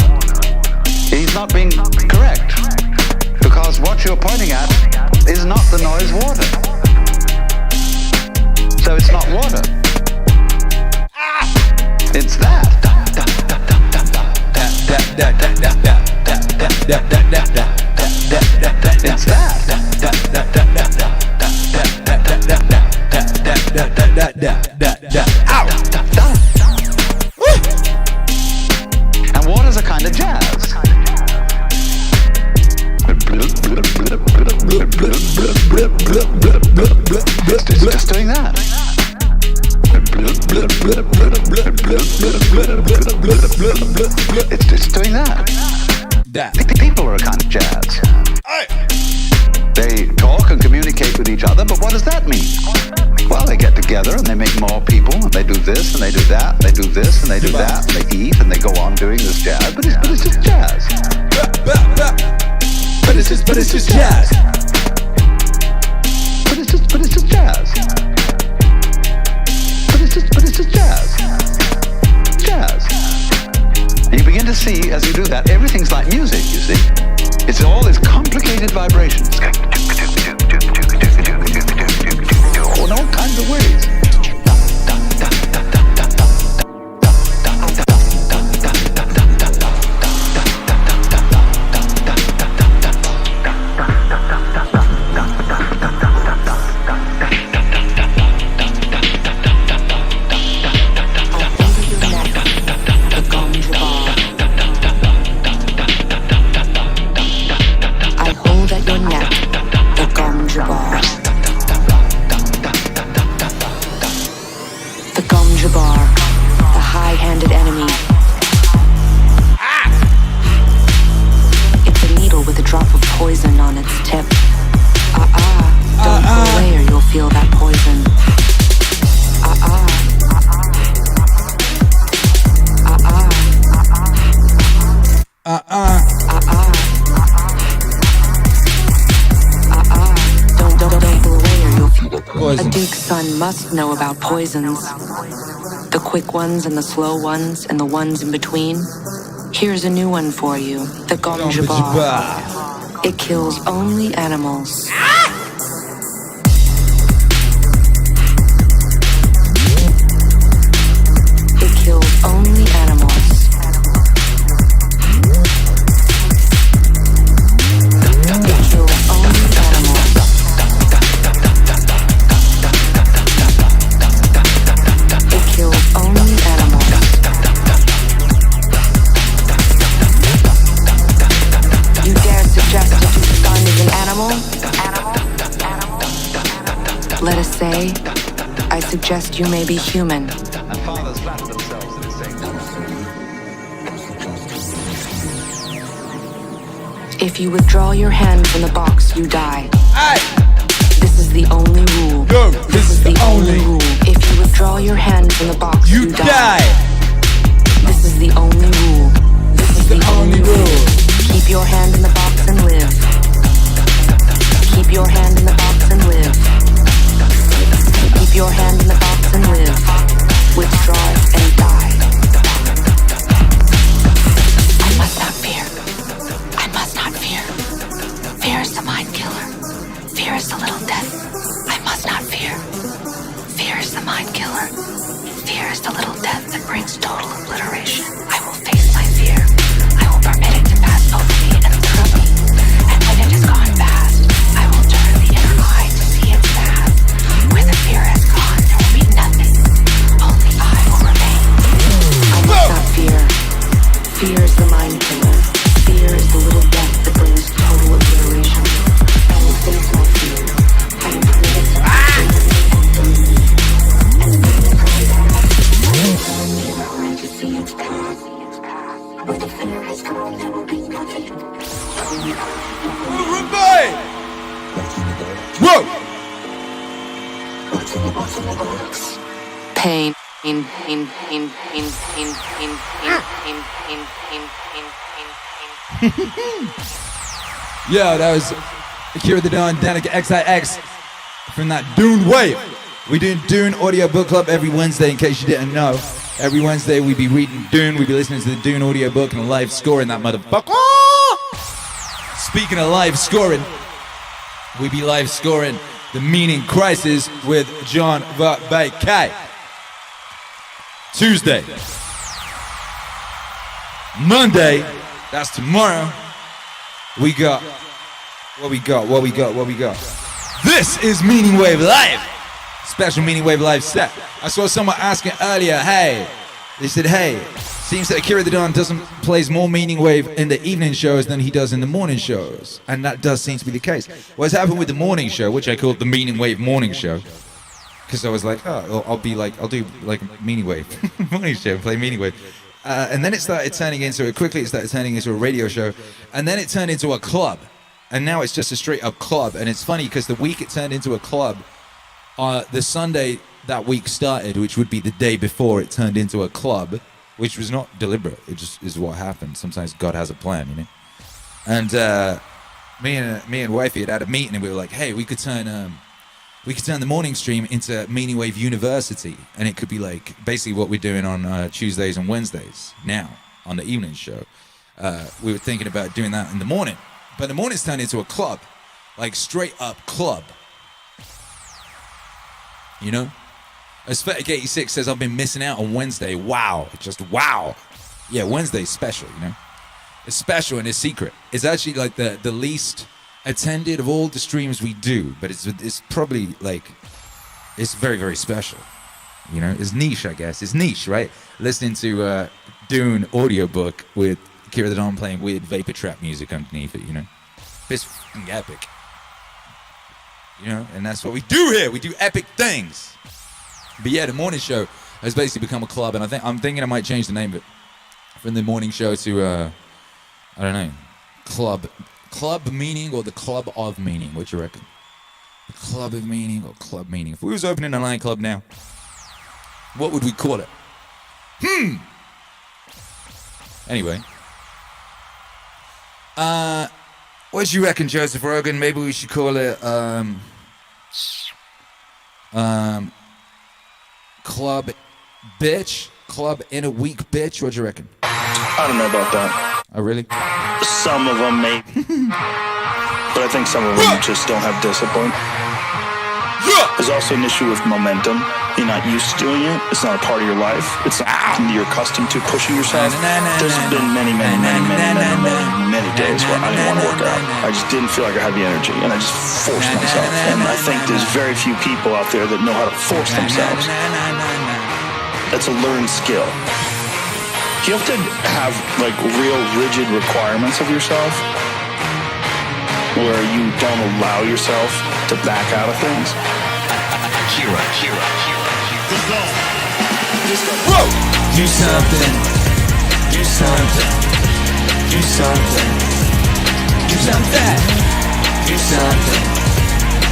Speaker 6: he's not being correct, because what you're pointing at is not the noise water. So it's not water. It's that. It's that. Ow! And water's a kind of jazz. It's just doing that.
Speaker 3: It's doing that. People are a kind of jazz. They talk and communicate with each other, but what does that mean? Well, they get together and they make more people, and they do this and they do that, they do this and they do that, and they eat and they go on doing this jazz, but it's just jazz. But it's just jazz. But it's just jazz. But it's just jazz. Jazz. And you begin to see, as you do that, everything's like music, you see. It's all these complicated vibrations. In all kinds of ways.
Speaker 8: Must know about poisons. The quick ones and the slow ones and the ones in between. Here's a new one for you. The ganja bar. It kills only animals. It kills only animals. Let us say, I suggest you may be human.
Speaker 3: And fathers flatter themselves that it's saying.
Speaker 8: If you withdraw your hand from the box, you die.
Speaker 1: Aye.
Speaker 8: This is the only rule.
Speaker 1: No,
Speaker 8: this is the only rule. If you withdraw your hand from the box, you die. This is the only rule. This is the only rule. Keep your hand in the box and live. Keep your hand in the box and live. Keep your hand in the box and live. Withdraw it and die. I must not fear. I must not fear. Fear is the mind killer. Fear is the little death. I must not fear. Fear is the mind killer. Fear is the little death that brings total obliteration. I will face my fear. I will permit it to pass over me and through me. And when it has gone past, I will turn the inner eye to see its path. Where the fear has gone, there will be nothing. Only I will remain. I must not fear. Fear is the mind killer. Fear is the little death that brings total obliteration. I will face my fear. I will permit it to pass over me and through me. And when it has gone past, I will turn the inner eye to see its path. Where the fear has gone, there will be nothing.
Speaker 1: Whoa!
Speaker 8: What's in the bottom of the box? Pain. Pain. Pain. Pain. Pain. Pain. Pain. Pain. Pain. Pain. Pain. Pain. Pain.
Speaker 1: Yo, that was Akira the Don, Danica XIX from that Dune Wave. We do Dune Audio Book Club every Wednesday, in case you didn't know. Every Wednesday we be reading Dune, we be listening to the Dune audio book and live scoring that motherfucker. Speaking of live scoring, we be live scoring The Meaning Crisis with John K. Tuesday. Monday, that's tomorrow. We got what we got. This is Meaningwave Live. Special Meaningwave Live set. I saw someone asking earlier, they said, seems that Akira the Don plays more Meaningwave in the evening shows than he does in the morning shows. And that does seem to be the case. What's happened with the morning show, which I call the Meaningwave Morning Show, because I was like, oh, I'll do like Meaningwave morning show, play Meaningwave. And then it started turning into a radio show, and then it turned into a club, and now it's just a straight up club. And it's funny because the week it turned into a club, the Sunday that week started, which would be the day before it turned into a club, which was not deliberate. It just is what happened. Sometimes God has a plan, you know. And me and wifey had a meeting, and we were like, hey, we could turn the morning stream into Meaningwave University, and it could be like basically what we're doing on Tuesdays and Wednesdays now on the evening show. We were thinking about doing that in the morning, but the morning's turned into a club, like straight up club. You know? Aesthetic 86 says, I've been missing out on Wednesday. Wow. Just wow. Yeah, Wednesday's special, you know? It's special and it's secret. It's actually like the least attended of all the streams we do, but it's probably like, it's very, very special. You know, it's niche, I guess. It's niche, right? Listening to Dune audiobook with Akira the Don playing weird vapor trap music underneath it, you know? It's fucking epic. You know, and that's what we do here. We do epic things. But yeah, the morning show has basically become a club, and I'm thinking I might change the name of it from the morning show to I don't know, Club Meaning or the Club of Meaning. What you reckon? The Club of Meaning or Club Meaning? If we was opening a nightclub now, what would we call it? Anyway, what do you reckon, Joseph Rogan? Maybe we should call it Club Bitch, Club in a Week Bitch. What do you reckon?
Speaker 9: I don't know about that.
Speaker 1: Oh, really?
Speaker 9: Some of them may, but I think some of them just don't have discipline. There's also an issue with momentum. You're not used to doing it. It's not a part of your life. It's not something you're accustomed to pushing yourself. There's been many days where I didn't want to work out. I just didn't feel like I had the energy, and I just forced myself. And I think there's very few people out there that know how to force themselves. That's a learned skill. You have to have like real rigid requirements of yourself where you don't allow yourself to back out of things.
Speaker 4: Akira.
Speaker 7: Whoa! Do something. Do something. Do something. Do something. Do something.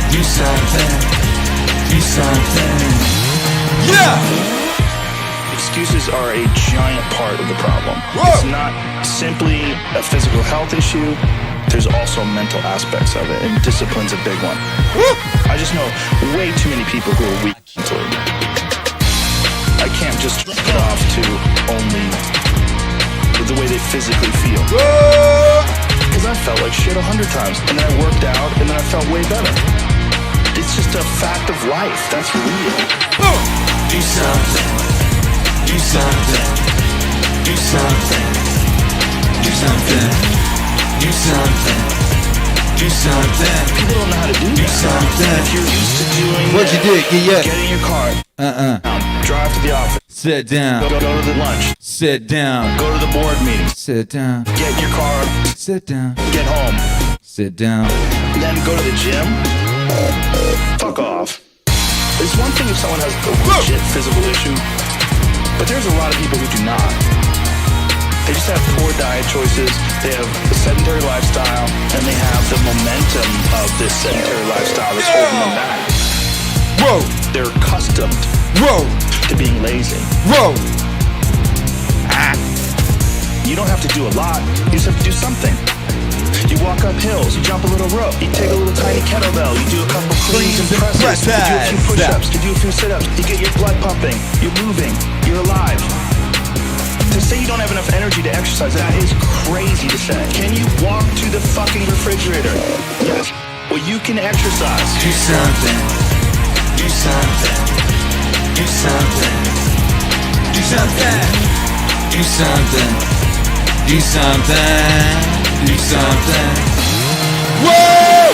Speaker 7: Do something. Do something. Yeah!
Speaker 9: Excuses are a giant part of the problem.
Speaker 7: Whoa!
Speaker 9: It's not simply a physical health issue. There's also mental aspects of it, and discipline's a big one.
Speaker 7: Woo!
Speaker 9: I just know way too many people who are weak mentally. I can't just get off to only the way they physically feel. Because I felt like shit 100 times, and then I worked out, and then I felt way better. It's just a fact of life. That's real.
Speaker 7: Do something. Do something. Do something. Do something. Do something. Do something.
Speaker 9: People don't know how to do
Speaker 7: something.
Speaker 9: If you're used to doing
Speaker 1: What'd you do?
Speaker 9: get in your car. Drive to the office.
Speaker 1: Sit down.
Speaker 9: Go to the lunch.
Speaker 1: Sit down.
Speaker 9: Go to the board meeting.
Speaker 1: Sit down.
Speaker 9: Get in your car.
Speaker 1: Sit down.
Speaker 9: Get home.
Speaker 1: Sit down.
Speaker 9: Then go to the gym. Fuck off. It's one thing if someone has a legit physical issue, but there's a lot of people who do not. They just have poor diet choices, they have a sedentary lifestyle, and they have the momentum of this sedentary lifestyle that's holding them back.
Speaker 1: Whoa!
Speaker 9: They're accustomed to being lazy. You don't have to do a lot, you just have to do something. You walk up hills, you jump a little rope, you take a little tiny kettlebell, you do a couple cleans and presses, you do a few push-ups, you do a few sit-ups, you get your blood pumping, you're moving, you're alive. To say you don't have enough energy to exercise, that is crazy to say. Can you walk to the fucking refrigerator? Yes. Well, you can exercise.
Speaker 7: Do something. Do something. Do something. Do something. Do something. Do something. Do something.
Speaker 9: Whoa!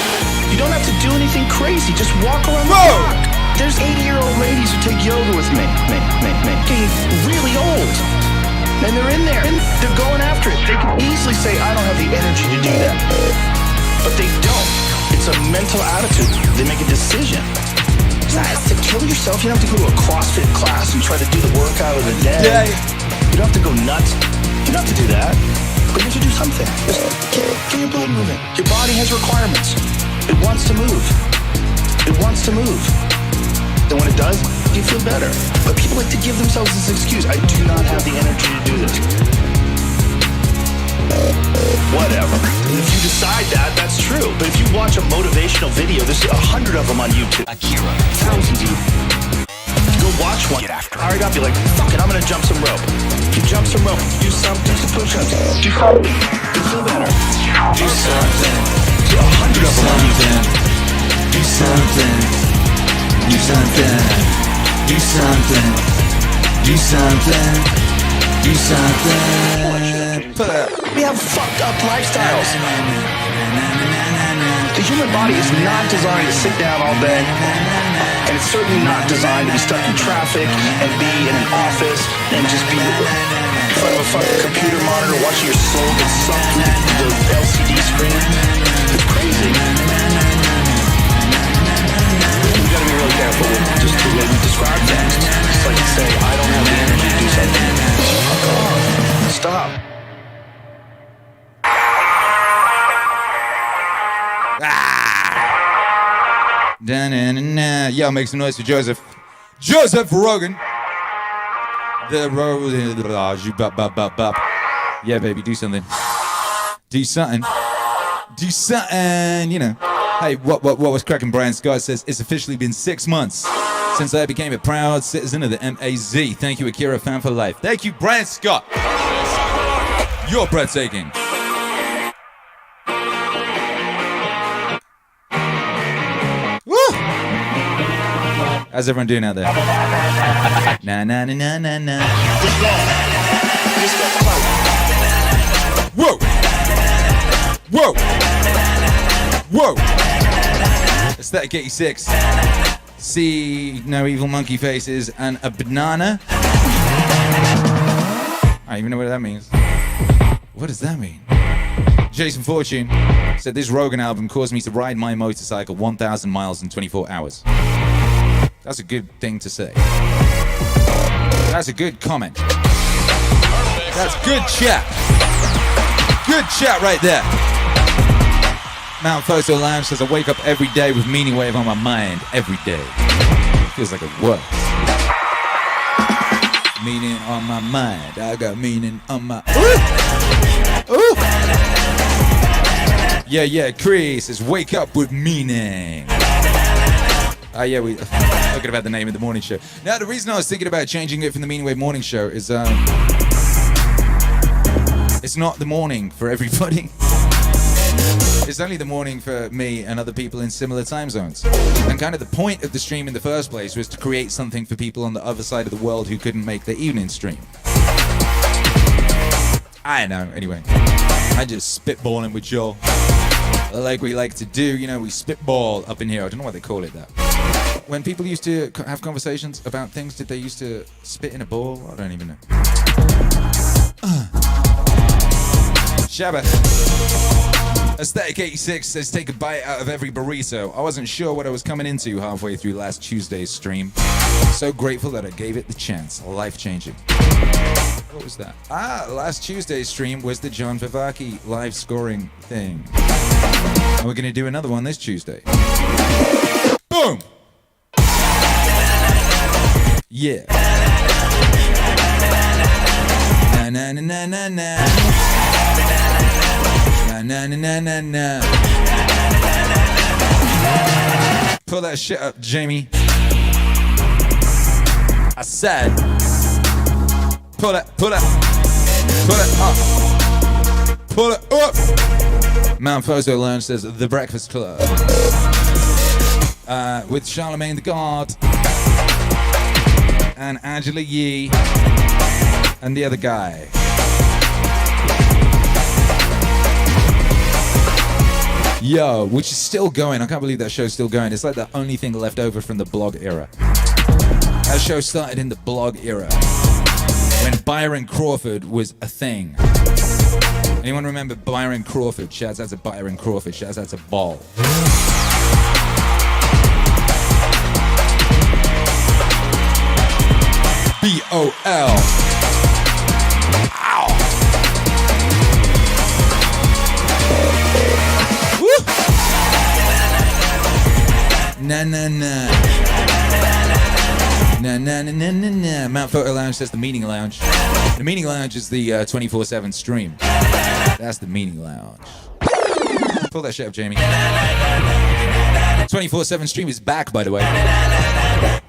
Speaker 9: You don't have to do anything crazy. Just walk around the block. There's 80-year-old ladies who take yoga with me. Getting really old. And they're in there. And they're going after it. They can easily say, I don't have the energy to do that. But they don't. It's a mental attitude. They make a decision. It's To kill yourself, you don't have to go to a CrossFit class and try to do the workout of the day. You don't have to go nuts. You don't have to do that. But you have to do something. Just get your blood moving. Your body has requirements. It wants to move. It wants to move. And when it does, you feel better. But people like to give themselves this excuse. I do not have the energy to do this. Whatever. If you decide that, that's true. But if you watch a motivational video, there's 100 of them on YouTube.
Speaker 4: Akira.
Speaker 9: Thousands even. Go watch one.
Speaker 4: Get after it.
Speaker 9: Hurry up, you're like, fuck it, I'm gonna jump some rope. You jump some rope, do some push-ups, do something. You feel better. Do something. 100 of them on YouTube.
Speaker 7: Do something. Do something. Do something. Do something. Do something.
Speaker 9: We have fucked up lifestyles. The human body is not designed to sit down all day. And it's certainly not designed to be stuck in traffic and be in an office and just be in front of a fucking computer monitor watching your soul get sucked through the LCD screen. It's crazy. We gotta be really careful with just the way we describe things. It's like to say, I don't have the energy to do something. Fuck off. Stop.
Speaker 1: Da-na-na-na. Yo, make some noise for Joseph. Joseph Rogan. The Yeah, baby, do something. Do something. Do something, you know. Hey, what was cracking? Brian Scott says, it's officially been 6 months since I became a proud citizen of the MAZ. Thank you, Akira, fan for life. Thank you, Brian Scott. You're breathtaking. How's everyone doing out there? Na na na na na na. Whoa! Whoa! Whoa! Aesthetic 86. See no evil monkey faces and a banana. I don't even know what that means. What does that mean? Jason Fortune said this Rogan album caused me to ride my motorcycle 1,000 miles in 24 hours. That's a good thing to say. That's a good comment. That's good chat. Good chat right there. Mount Photo Lounge says, I wake up every day with Meaningwave on my mind. Every day. Feels like it works. Meaning on my mind. I got meaning on my... Ooh! Ooh! Yeah, Chris says, wake up with meaning. Yeah, we talking about the name of the morning show. Now, the reason I was thinking about changing it from the Meaningwave morning show is it's not the morning for everybody. It's only the morning for me and other people in similar time zones. And kind of the point of the stream in the first place was to create something for people on the other side of the world who couldn't make the evening stream. I know, anyway. I just spitballing with Joel. Like we like to do, you know, we spitball up in here. I don't know why they call it that. When people used to have conversations about things, did they used to spit in a ball? I don't even know. Shabba. Aesthetic 86 says, take a bite out of every burrito. I wasn't sure what I was coming into halfway through last Tuesday's stream. So grateful that I gave it the chance. Life-changing. What was that? Last Tuesday's stream was the John Vivaki live scoring thing. And we're going to do another one this Tuesday. Boom! Yeah. Na na na na na na. Na na na na na na. Pull that shit up, Jamie. I said, pull it up. Mount Photo Lounge says The Breakfast Club with Charlemagne the God and Angela Yee and the other guy. Yo, which is still going. I can't believe that show's still going. It's like the only thing left over from the blog era. That show started in the blog era when Byron Crawford was a thing. Anyone remember Byron Crawford? Shouts out to Byron Crawford. Shouts out to Ball. B-O-L. Ow. Woo. Na na na. Na na na na na na. Mount Photo Lounge says the Meaning Lounge. The Meaning Lounge is the 24/7 stream. That's the Meaning Lounge. Pull that shit up, Jamie. 24/7 stream is back, by the way.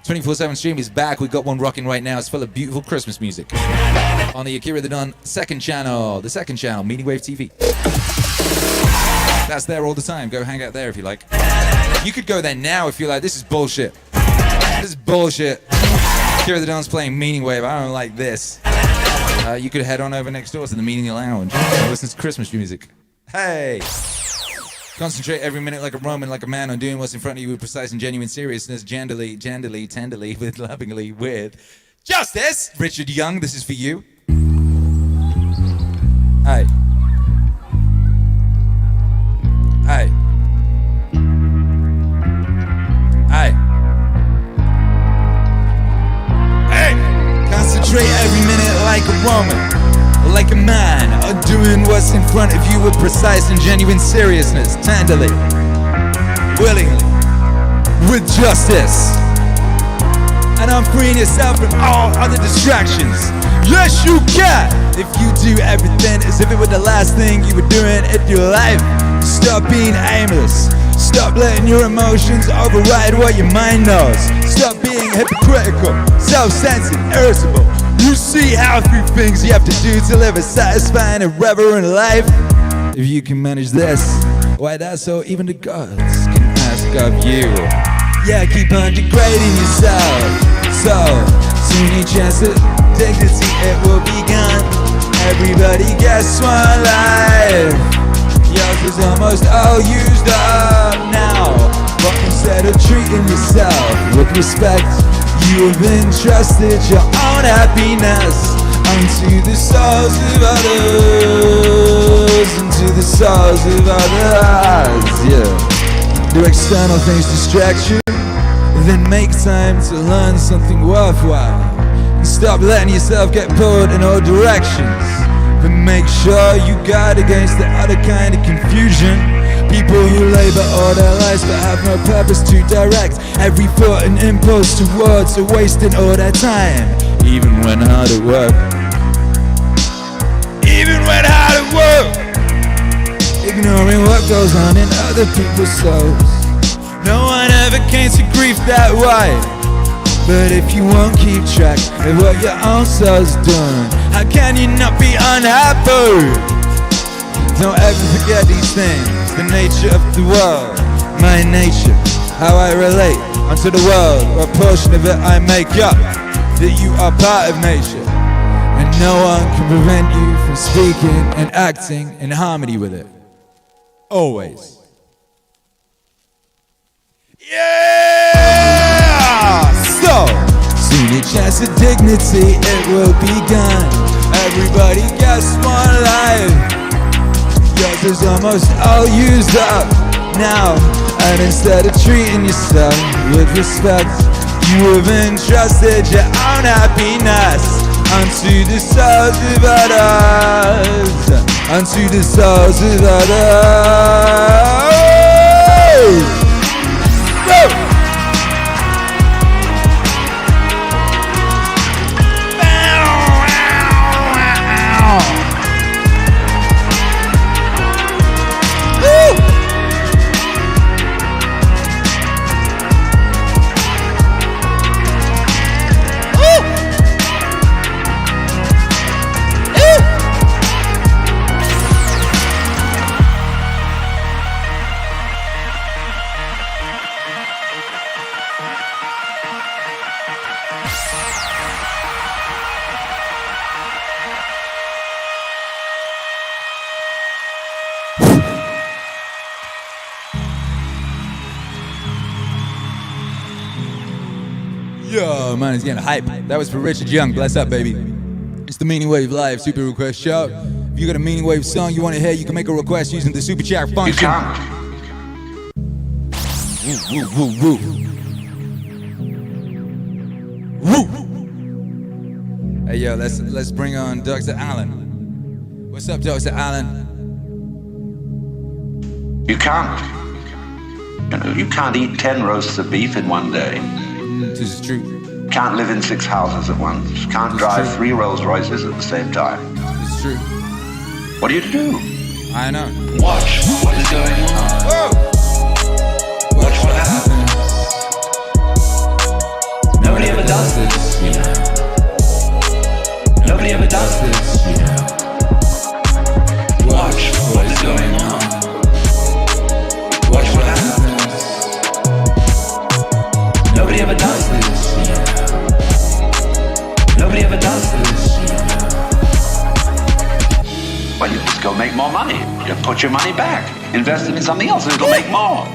Speaker 1: 24/7 stream is back. We got one rocking right now. It's full of beautiful Christmas music. On the Akira the Don second channel. The second channel, Meaningwave TV. That's there all the time. Go hang out there if you like. You could go there now if you're like, this is bullshit. This is bullshit. Akira the Don's playing Meaningwave. I don't like this. You could head on over next door to the Meaning Lounge and listen to Christmas music. Hey! Concentrate every minute like a Roman, like a man on doing what's in front of you with precise and genuine seriousness, tenderly, with lovingly, with justice. Richard Young, this is for you. Hey. Hey. Hey. Hey. Concentrate every minute like a Roman, like a man, doing what's in front of you with precise and genuine seriousness, tenderly, willingly, with justice. And I'm freeing yourself from all other distractions. Yes, you can! If you do everything as if it were the last thing you were doing in your life. Stop being aimless. Stop letting your emotions override what your mind knows. Stop being hypocritical, self-centered, irritable. You see how few things you have to do to live a satisfying and reverent life. If you can manage this, why that's all even the gods can ask of you. Yeah, keep on degrading yourself. So, soon your chance at dignity, it will be gone. Everybody gets one life. Yours is almost all used up now. But instead of treating yourself with respect, you have entrusted your own happiness unto the souls of others, into the souls of others, yeah. Do external things distract you? Then make time to learn something worthwhile. And stop letting yourself get pulled in all directions. But make sure you guard against the other kind of confusion. People who labor all their lives but have no purpose to direct every thought and impulse towards a wasting all their time. Even when hard at work. Even when hard at work. Ignoring what goes on in other people's souls. No one ever came to grief that way. But if you won't keep track of what your own soul's doing, how can you not be unhappy? Don't ever forget these things. The nature of the world, my nature, how I relate unto the world, what portion of it I make up, that you are part of nature, and no one can prevent you from speaking and acting in harmony with it. Always. Yeah! So, soon your chance of dignity, it will be gone. Everybody gets one life. Yours is almost all used up now. And instead of treating yourself with respect, you have entrusted your own happiness unto the souls of others, unto the souls of others. Woo! Yo, man, it's getting hype. That was for Richard Young. Bless up, baby. It's the Meaningwave Live Super Request Show. If you got a Meaningwave song you want to hear, you can make a request using the Superchat function. Woo, woo, woo, woo. Woo. yo, let's bring on Dr. Allen. What's up, Dr. Allen?
Speaker 10: You can't eat 10 roasts of beef in one day.
Speaker 1: This is true.
Speaker 10: Can't live in 6 houses at once. Can't drive 3 Rolls Royces at the same time.
Speaker 1: It's true.
Speaker 10: What are you to do?
Speaker 1: I know.
Speaker 9: Watch what is going on.
Speaker 1: Whoa!
Speaker 9: Watch what happens. Nobody ever does this, you know. Nobody ever does this, you know. Watch what is going on. Watch what happens. Nobody ever does this, you know. Nobody ever does this, you know.
Speaker 10: Well, you just go make more money. You put your money back. Invest it in something else and it'll make more.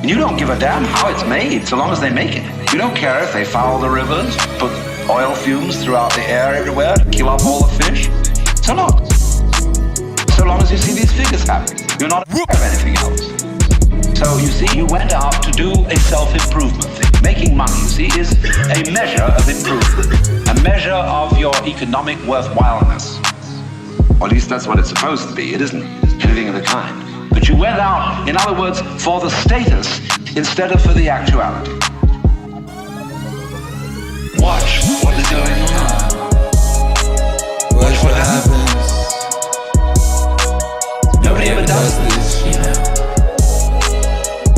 Speaker 10: And you don't give a damn how it's made, so long as they make it. You don't care if they foul the rivers, put oil fumes throughout the air everywhere to kill off all the fish. So long. So long as you see these figures happen. You're not aware of anything else. So you see, you went out to do a self-improvement thing. Making money, you see, is a measure of improvement. A measure of your economic worthwhileness. Or at least that's what it's supposed to be. It isn't anything of the kind. But you went out, in other words, for the status instead of for the actuality.
Speaker 9: Watch what is going on. Watch what happens. Nobody ever does this, you know.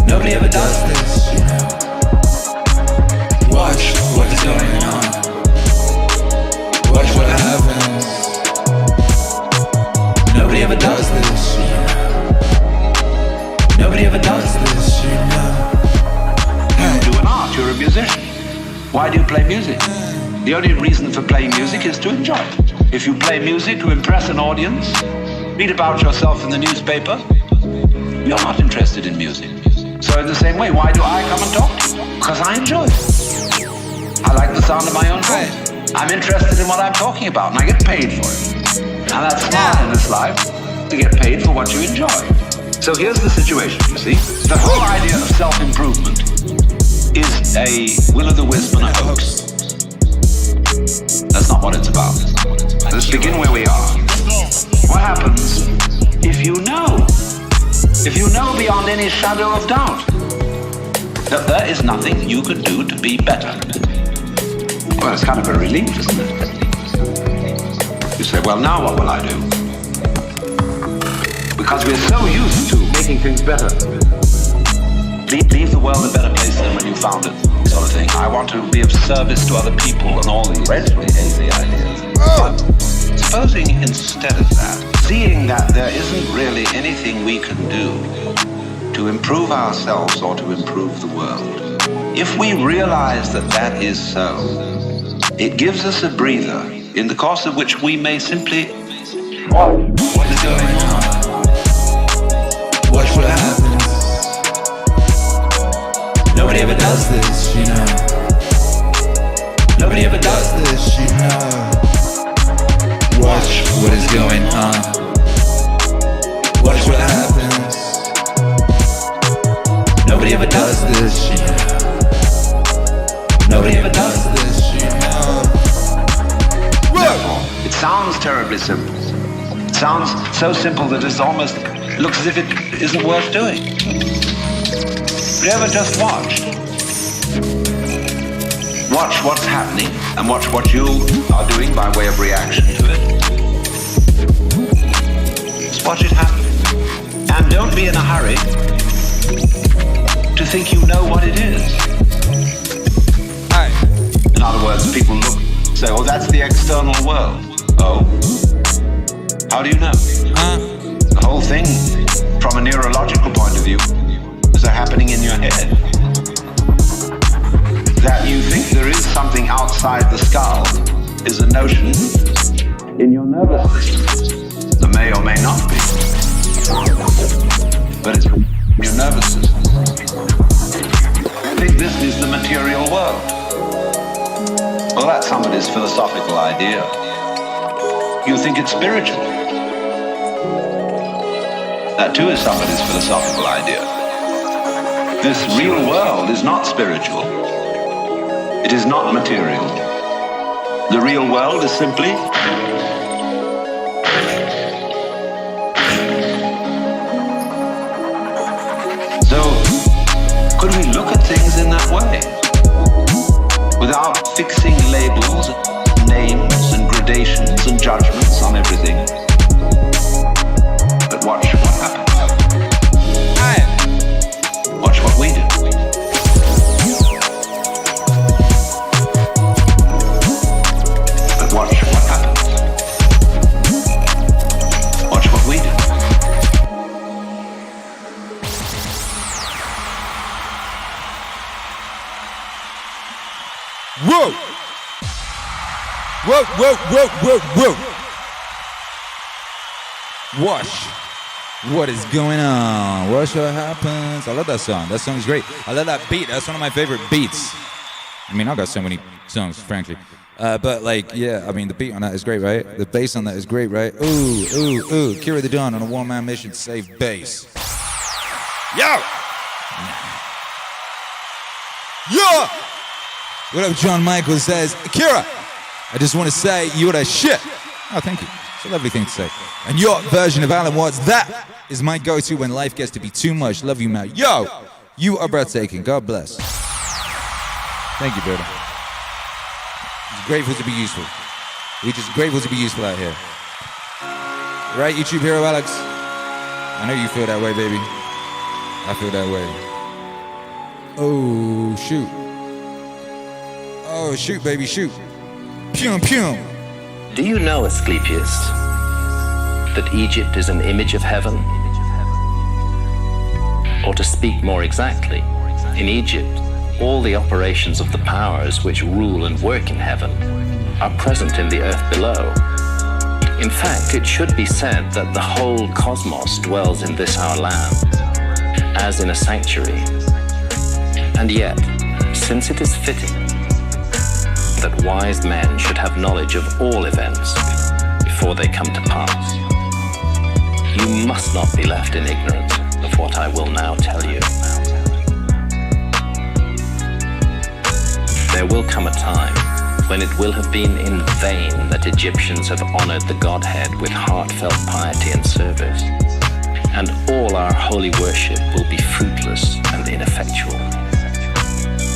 Speaker 9: Nobody ever does this, you know. Watch what is going on. Watch what happens. Nobody ever does this, you know. Nobody ever does this, you know.
Speaker 10: You do an art, you're a musician. Why do you play music? The only reason for playing music is to enjoy it. If you play music to impress an audience, read about yourself in the newspaper, you're not interested in music. So in the same way, why do I come and talk to you? Because I enjoy it. I like the sound of my own voice. I'm interested in what I'm talking about, and I get paid for it. Now that's smart in this life, to get paid for what you enjoy. So here's the situation, you see. The whole idea of self-improvement is a will-o'-the-wisp and a hoax. That's not what it's about. Let's begin where we are. What happens if you know? If you know beyond any shadow of doubt that there is nothing you could do to be better? Well, it's kind of a relief, isn't it? You say, well, now what will I do? Because we're so used to making things better. Leave the world a better place than when you found it, sort of thing. I want to be of service to other people and all these relatively hazy ideas. But supposing instead of that, seeing that there isn't really anything we can do to improve ourselves or to improve the world, if we realize that that is so, it gives us a breather in the course of which we may simply watch what is going on.
Speaker 9: Watch what happens. Nobody ever does this, you know. Nobody ever does this, you know. Watch what is going on. Watch what happens. Nobody ever does this, you know. Nobody ever does this, you know.
Speaker 10: Therefore, it sounds terribly simple. It sounds so simple that it almost looks as if it isn't worth doing. Have you ever just watched? Watch what's happening and watch what you are doing by way of reaction to it. Just watch it happen. And don't be in a hurry to think you know what it is. In other words, people look, say, oh, that's the external world. Oh? How do you know? The whole thing, from a neurological point of view, is happening in your head. That you think there is something outside the skull is a notion in your nervous system. There may or may not be. But it's your nervous system. I think this is the material world. Well, that's somebody's philosophical idea. You think it's spiritual. That too is somebody's philosophical idea. This real world is not spiritual. It is not material. The real world is simply so. Could we look at things in that way, without fixing labels, names, and gradations and judgments on everything? But watch what happens. Watch what we do. But watch what happens. Watch what we do.
Speaker 1: Whoa! Whoa, whoa, whoa, whoa, whoa! Watch what is going on. Watch what happens. I love that song. That song is great. I love that beat. That's one of my favorite beats. I mean, I've got so many songs, frankly. But like, yeah, I mean, the beat on that is great, right? The bass on that is great, right? Ooh, ooh, ooh. Akira the Dawn on a one-man mission to save bass. Yo! Yo! What up, John Michael says, Akira, I just want to say you're the shit. Oh, thank you. It's a lovely thing to say. And your version of Alan Watts, that is my go-to when life gets to be too much. Love you, man. Yo, you are breathtaking. God bless. Thank you, brother. Just grateful to be useful. We're just grateful to be useful out here. Right, YouTube hero Alex? I know you feel that way, baby. I feel that way. Oh, shoot. Oh, shoot, baby, shoot. Pew, pew.
Speaker 11: Do you know, Asclepius, that Egypt is an image of heaven? Or to speak more exactly, in Egypt, all the operations of the powers which rule and work in heaven are present in the earth below. In fact, it should be said that the whole cosmos dwells in this our land, as in a sanctuary. And yet, since it is fitting that wise men should have knowledge of all events before they come to pass, you must not be left in ignorance of what I will now tell you. There will come a time when it will have been in vain that Egyptians have honored the Godhead with heartfelt piety and service, and all our holy worship will be fruitless and ineffectual.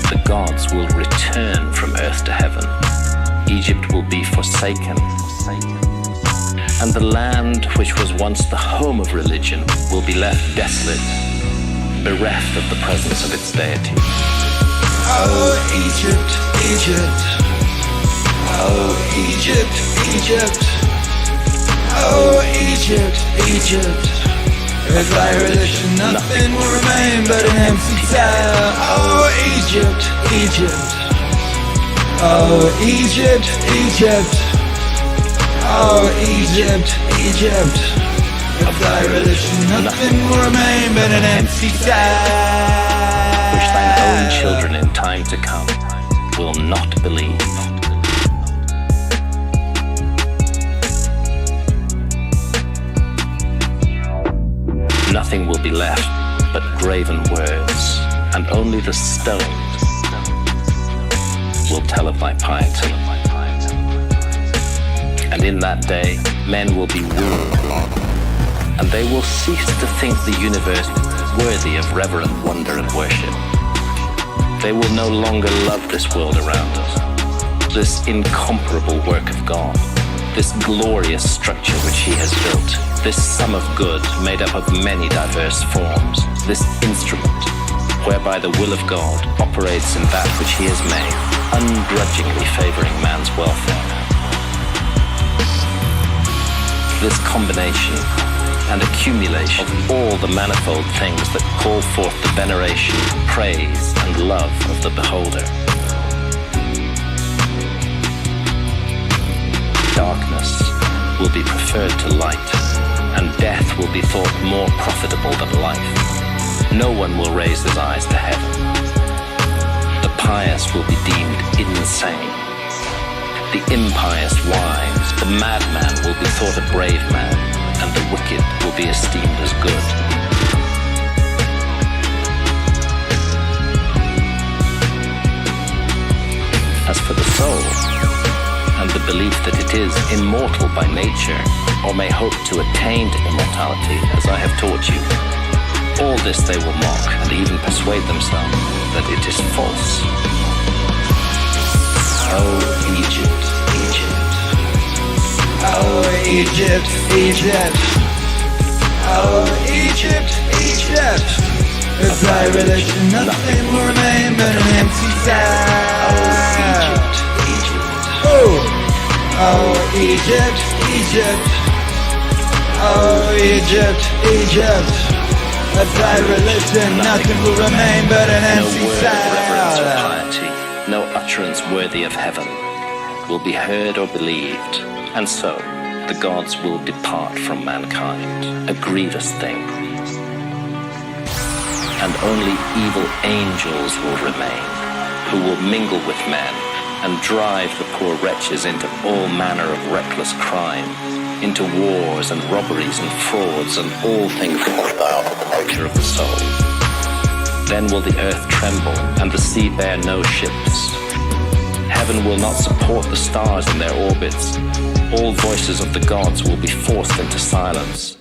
Speaker 11: The gods will return from earth to heaven. Egypt will be forsaken, and the land which was once the home of religion will be left desolate, bereft of the presence of its deity.
Speaker 7: Oh, Egypt, Egypt. Oh, Egypt, Egypt. Oh, Egypt, Egypt. If thy religion, nothing will remain but an empty tale. Oh, Egypt, Egypt. Oh, Egypt, Egypt. Oh, Egypt, Egypt. If thy religion, nothing will remain but an empty tale.
Speaker 11: Which thine own children in time to come will not believe. Nothing will be left but graven words, and only the stones will tell of thy piety. And in that day, men will be wounded, and they will cease to think the universe worthy of reverent wonder and worship. They will no longer love this world around us, this incomparable work of God, this glorious structure which he has built, this sum of good made up of many diverse forms, this instrument whereby the will of God operates in that which he has made, ungrudgingly favoring man's welfare. This combination and accumulation of all the manifold things that call forth the veneration, praise, and love of the beholder. Darkness will be preferred to light, and death will be thought more profitable than life. No one will raise his eyes to heaven. The pious will be deemed insane. The impious wise, the madman will be thought a brave man, and the wicked will be esteemed as good. As for the soul, and the is immortal by nature, or may hope to attain to immortality, as I have taught you. All this they will mock, and even persuade themselves that it is false. Oh, Egypt, Egypt.
Speaker 7: Oh, Egypt, Egypt. Oh, Egypt, Egypt. With thy religion, nothing will remain but an empty sound. Oh, Egypt, Egypt. Oh, Egypt, Egypt. With thy religion, nothing will remain but an empty
Speaker 11: No word of reverence or
Speaker 7: sound.
Speaker 11: piety, no utterance worthy of heaven, will be heard or believed, and so the gods will depart from mankind, a grievous thing. And only evil angels will remain, who will mingle with men and drive the poor wretches into all manner of reckless crime, into wars and robberies and frauds and all things hostile to the nature of the soul. Then will the earth tremble and the sea bear no ships. Heaven will not support the stars in their orbits. All voices of the gods will be forced into silence.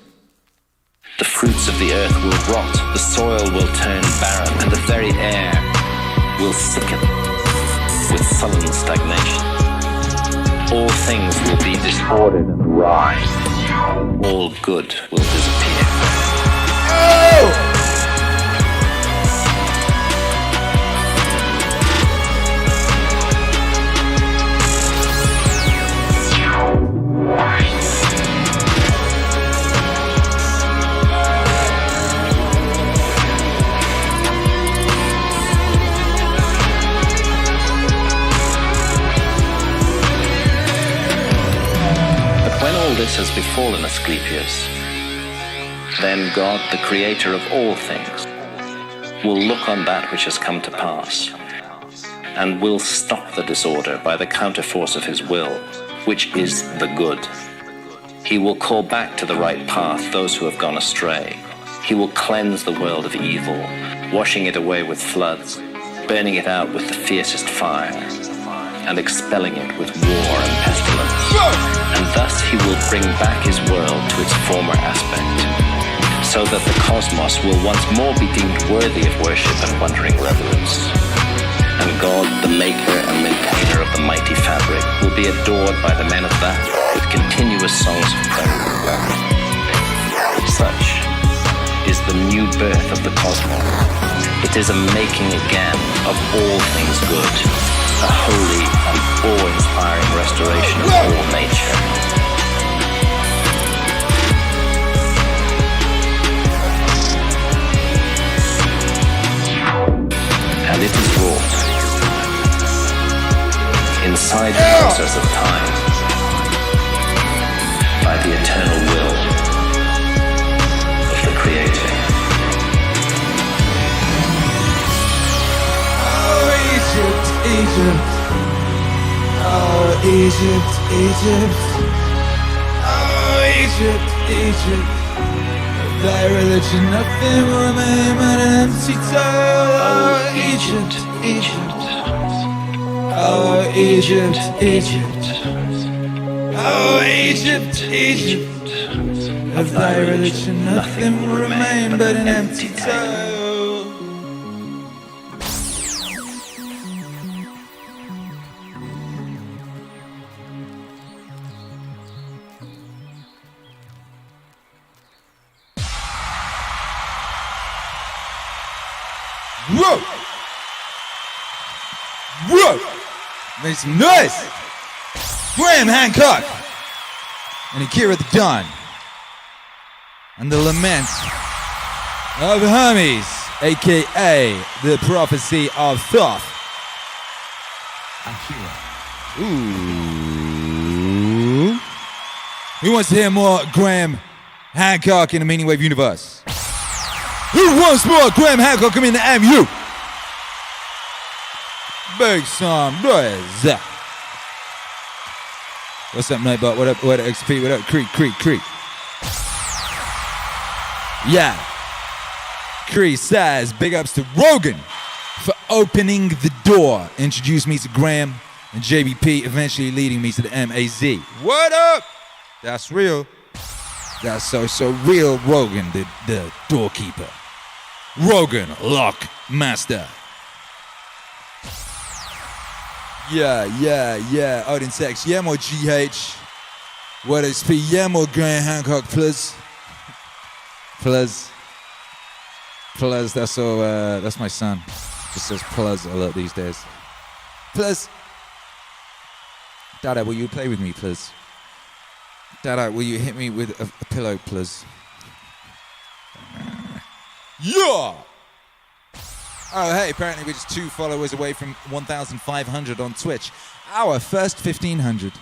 Speaker 11: The fruits of the earth will rot, the soil will turn barren, and the very air will sicken with sullen stagnation. All things will be disordered and awry. All good will disappear.
Speaker 7: Oh!
Speaker 11: This has befallen Asclepius, then God, the creator of all things, will look on that which has come to pass, and will stop the disorder by the counterforce of his will, which is the good. He will call back to the right path those who have gone astray. He will cleanse the world of evil, washing it away with floods, burning it out with the fiercest fire, and expelling it with war and pestilence. And thus he will bring back his world to its former aspect, so that the cosmos will once more be deemed worthy of worship and wondering reverence. And God, the maker and maintainer of the mighty fabric, will be adored by the men of that with continuous songs of praise. Such is the new birth of the cosmos. It is a making again of all things good, a holy and awe-inspiring restoration of all nature. And it is wrought inside the process of time by the eternal will of the Creator.
Speaker 7: Egypt, Egypt. Oh, Egypt, Egypt. Oh, Egypt, Egypt. Of thy religion, nothing will remain but an empty tale. Oh, Egypt, Egypt. Oh, Egypt, Egypt. Oh, Egypt, Egypt. Of thy religion, nothing will remain but an empty tale.
Speaker 1: Whoa! Whoa! Make some noise! Graham Hancock and Akira the Dawn and the lament of Hermes, aka the prophecy of Suff.
Speaker 4: Akira.
Speaker 1: Ooh. Who wants to hear more Graham Hancock in the Meaningwave universe? Who wants more Graham Hancock coming in the MU? Make some noise. What's up, Nightbot? What up, XP? What up, Creek? Yeah. Creek says, big ups to Rogan for opening the door. Introduced me to Graham and JBP eventually leading me to the MAZ. What up? That's real. That's so real. Rogan, the doorkeeper. Rogan, lock master. Yeah. Odin Tex, yeah, more GH. What is P? Yeah, more Grant Hancock, plus. That's all. That's my son. Just says plus a lot these days. Plus. Dada, will you play with me, please? Dada, will you hit me with a pillow, please? Yeah! Oh, hey, apparently we're just 2 followers away from 1,500 on Twitch. Our first 1,500.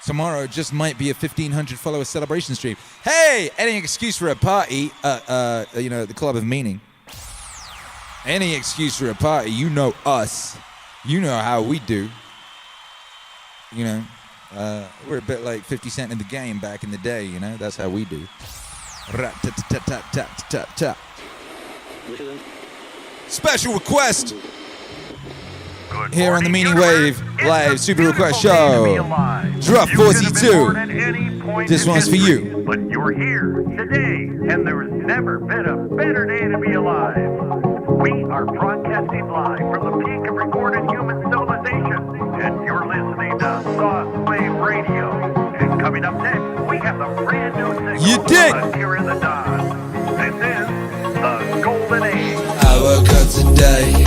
Speaker 1: Tomorrow just might be a 1,500 follower celebration stream. Hey, any excuse for a party, the Club of Meaning. Any excuse for a party, you know us. You know how we do. You know, we're a bit like 50 Cent in the game back in the day, you know? That's how we do. Rat-tat-tat-tat-tat-tat. Special request here on the Meaningwave live super request show. Drop 42. This one's for you.
Speaker 12: But you're here today, and there's never been a better day to be alive. We are broadcasting live from the peak of recorded human civilization, and you're listening to Suff Radio. And coming up next, we have a brand new single from Akira the Don. This is The Golden Age.
Speaker 7: I woke up today,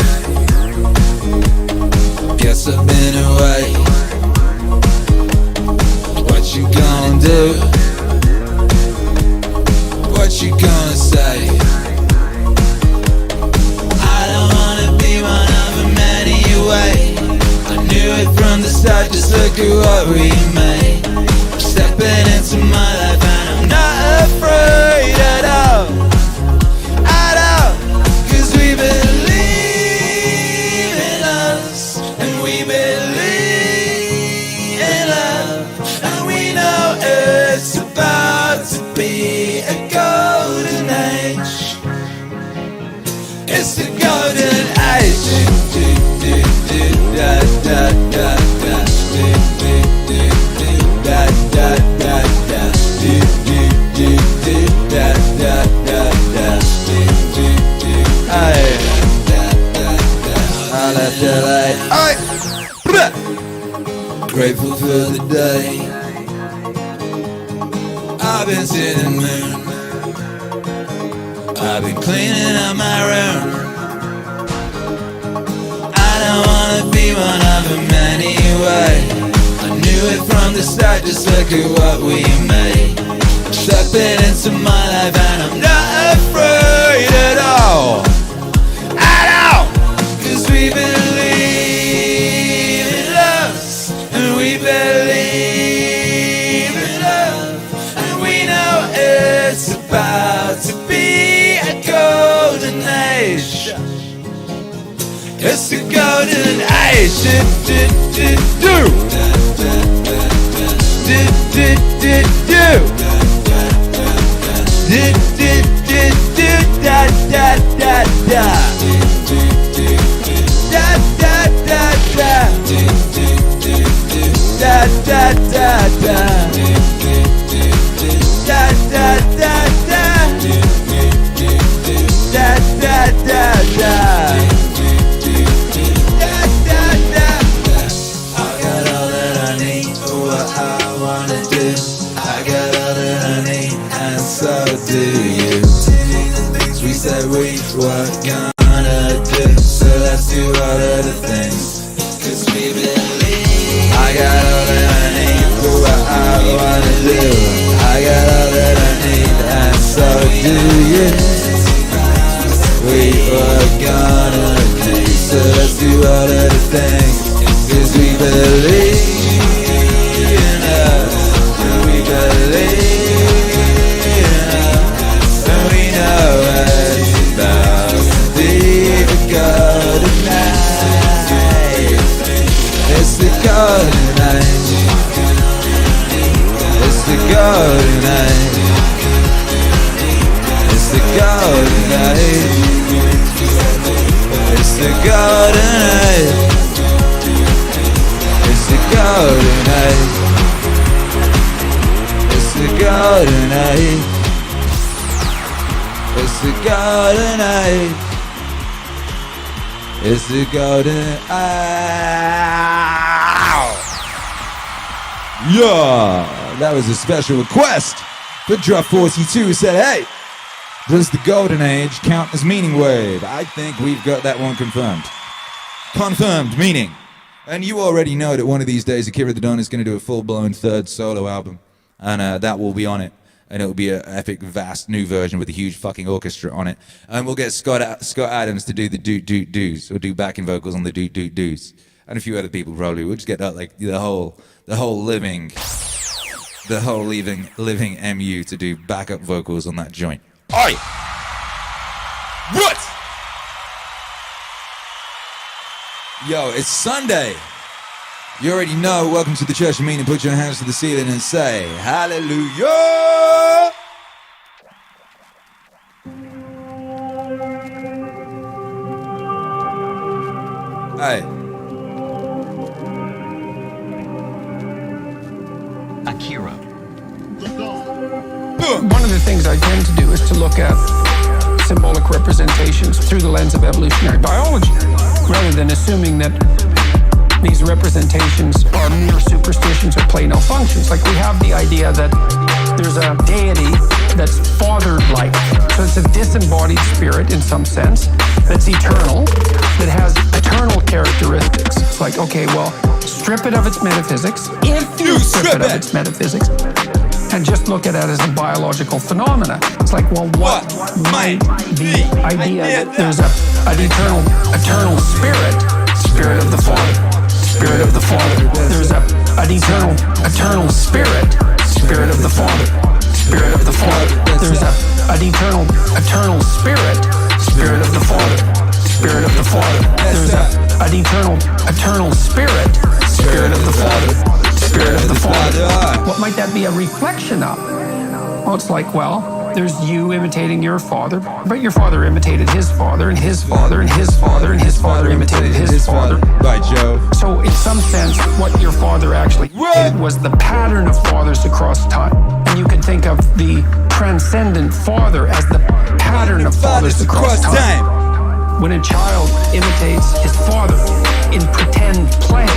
Speaker 7: guess I've been away. What you gonna do? What you gonna say? I don't wanna be one of them anyway. I knew it from the start, just look at what we made. Stepping into my life and I'm not afraid at all. We believe in us, and we believe in love, and we know it's about to be a golden age. It's the golden age. Da da da da. Da da da da. Da da da da. I left LA. Grateful for the day. I've been to the moon. I've been cleaning up my room. I don't wanna be one of them anyway. I knew it from the start, just look at what we made. Stepping into my life and I'm not afraid at all. Cause we believe in love, and we believe in love, and we know it's about to be a golden age. It's the golden age. We were gonna do, so let's do all of the things, cause we believe. I got all that I need for what I wanna do. I got all that I need, and so do you. We were gonna do, so let's do all of the things, cause we believe in us, and we believe in us, and we know it's about to be the golden age. It's the golden age. It's the golden age. It's the golden age. It's the golden age. golden age. It's the golden age. It's the golden age. Yeah, that was a special request. But Drop 42 said, hey, does the golden age count as Meaningwave? I think we've got that one confirmed. Confirmed, meaning. And you already know that one of these days Akira the Don is going to do a full-blown third solo album. And that will be on it. And it'll be an epic, vast new version with a huge fucking orchestra on it. And we'll get Scott Adams to do the doot-doot-doos, or do backing vocals on the doot-doot-doos. And a few other people probably. We'll just get that, like, the whole living MU to do backup vocals on that joint. Oi! What? Yo, it's Sunday. You already know. Welcome to the Church of Meaning. Put your hands to the ceiling and say, hallelujah! Hey.
Speaker 4: Akira.
Speaker 13: One of the things I tend to do is to look at symbolic representations through the lens of evolutionary biology, rather than assuming that these representations are mere superstitions or play no functions. Like, we have the idea that there's a deity that's father-like. So it's a disembodied spirit in some sense that's eternal, that has eternal characteristics. It's like, okay, well, strip it of its metaphysics. If you strip it of its metaphysics, and just look at it as a biological phenomena. It's like, well, what might the idea that there's an eternal spirit of the Father, Spirit of the Father. There's an eternal spirit of the Father, Spirit of the Father. There's an eternal spirit of the Father, Spirit of the Father. There's an eternal spirit of the Father, Spirit of the Father. What might that be a reflection of? Well, it's like, well, there's you imitating your father, but your father imitated his father, and his father, and his father, and his father imitated his father.
Speaker 7: By Jove.
Speaker 13: So in some sense, what your father actually did was the pattern of fathers across time. And you can think of the transcendent father as the pattern of fathers across time. When a child imitates his father in pretend play,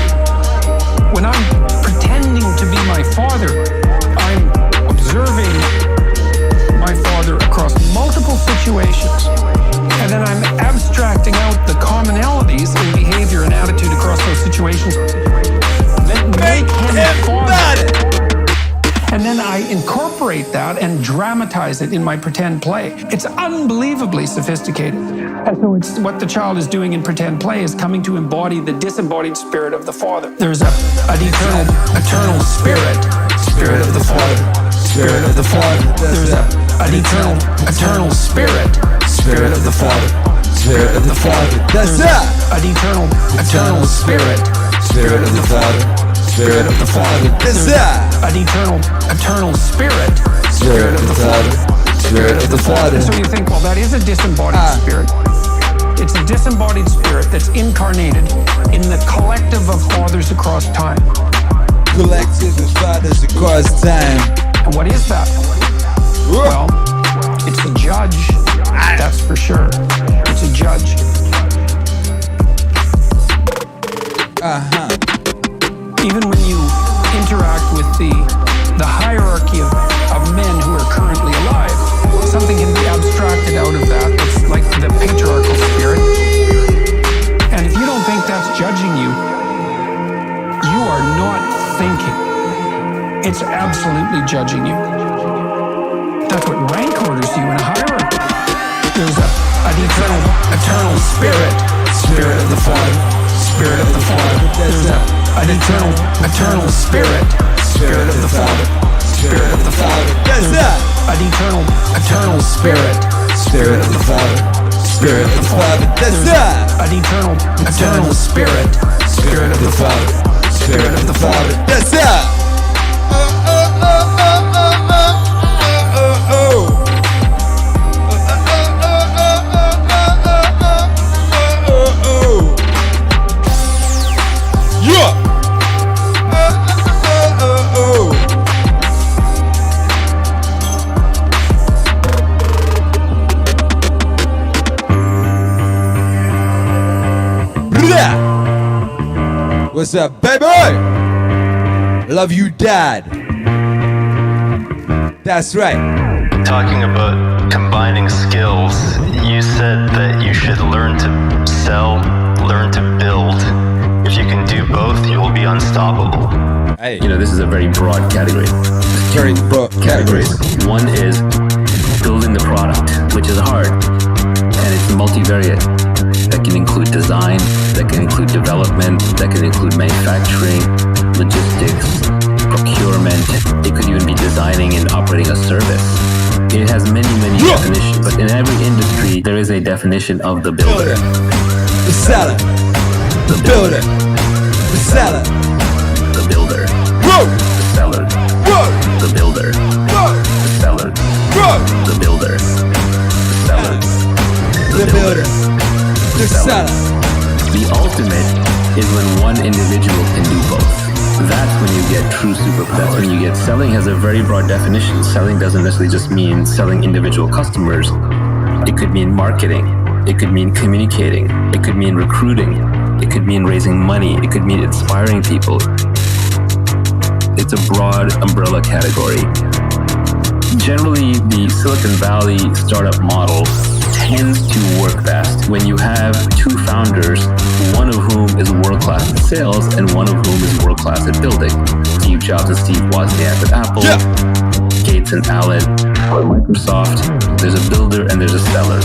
Speaker 13: when I'm pretending to be my father, I'm observing my father across multiple situations, and then I'm abstracting out the commonalities in behavior and attitude across those situations that make him father. And then I incorporate that and dramatize it in my pretend play. It's unbelievably sophisticated. And so it's what the child is doing in pretend play is coming to embody the disembodied spirit of the Father. There's an eternal spirit of the Father, Spirit of the Father. There's an eternal spirit of the Father, Spirit of the Father.
Speaker 7: That's that.
Speaker 13: An eternal spirit of the Father, Spirit of the Father.
Speaker 7: That's that.
Speaker 13: An eternal spirit of the Father, Spirit of the Father. So you think, well, that is a disembodied spirit. It's a disembodied spirit that's incarnated in the collective of fathers across time.
Speaker 7: Collective of fathers across time.
Speaker 13: And what is that? Well, it's a judge, that's for sure. It's a judge. Even when you interact with the hierarchy of men who are currently alive, something can be abstracted out of that. It's like the patriarchal spirit. And if you don't think that's judging you, you are not thinking. It's absolutely judging you. That's what rank orders you in a hierarchy. There's an eternal spirit of the Father, Spirit of the Father. There's an eternal spirit of the Father, Spirit of the Father. There's an eternal spirit of the Father, Spirit of the Father.
Speaker 7: That's that.
Speaker 13: An eternal spirit of the Father, Spirit of the Father.
Speaker 7: That's that.
Speaker 1: what's up, baby? Love you, Dad. That's right.
Speaker 14: Talking about combining skills, you said that you should learn to sell, learn to build. If you can do both, you will be unstoppable.
Speaker 1: Hey.
Speaker 15: You know, this is a very broad category.
Speaker 1: Very broad categories.
Speaker 15: One is building the product, which is hard, and it's multivariate. That can include design, that can include development, that can include manufacturing, logistics, procurement. It could even be designing and operating a service. It has many definitions, but in every industry, there is a definition of the builder.
Speaker 1: The seller. The builder. The seller.
Speaker 15: The builder.
Speaker 1: Whoa.
Speaker 15: The seller.
Speaker 1: Whoa.
Speaker 15: The builder.
Speaker 1: Whoa.
Speaker 15: The seller.
Speaker 1: Whoa.
Speaker 15: The builder. The seller.
Speaker 1: The builder. The seller.
Speaker 15: The ultimate is when one individual can do both. That's when you get true superpower. That's when you get selling has a very broad definition. Selling doesn't necessarily just mean selling individual customers. It could mean marketing. It could mean communicating. It could mean recruiting. It could mean raising money. It could mean inspiring people. It's a broad umbrella category. Generally, the Silicon Valley startup model tends to work best when you have two founders, one of whom is world-class at sales and one of whom is world-class at building. Steve Jobs and Steve Wozniak at Apple, Gates and Allen at Microsoft. There's a builder and there's a seller.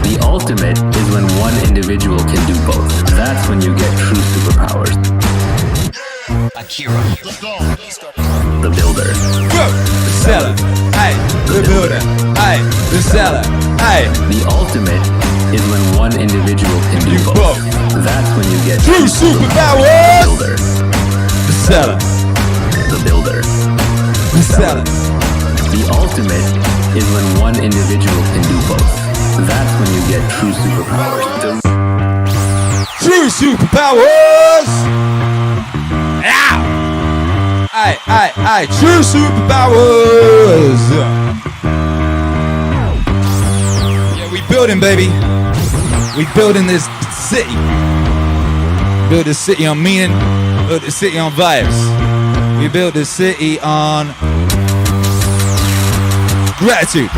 Speaker 15: The ultimate is when one individual can do both. That's when you get true superpowers.
Speaker 4: Akira.
Speaker 15: The builder.
Speaker 1: The seller. Hey. The builder. Hey. The seller. Hey.
Speaker 15: The ultimate is when one individual can do both. That's when you get
Speaker 1: true superpowers.
Speaker 15: The builder.
Speaker 1: The seller.
Speaker 15: The builder.
Speaker 1: The seller.
Speaker 15: The ultimate is when one individual can do both. That's when you get true superpowers.
Speaker 1: True superpowers! Ow! Aye, true superpowers! Yeah, we building, baby. We building this city. Build this city on meaning. Build this city on vibes. We build this city on gratitude,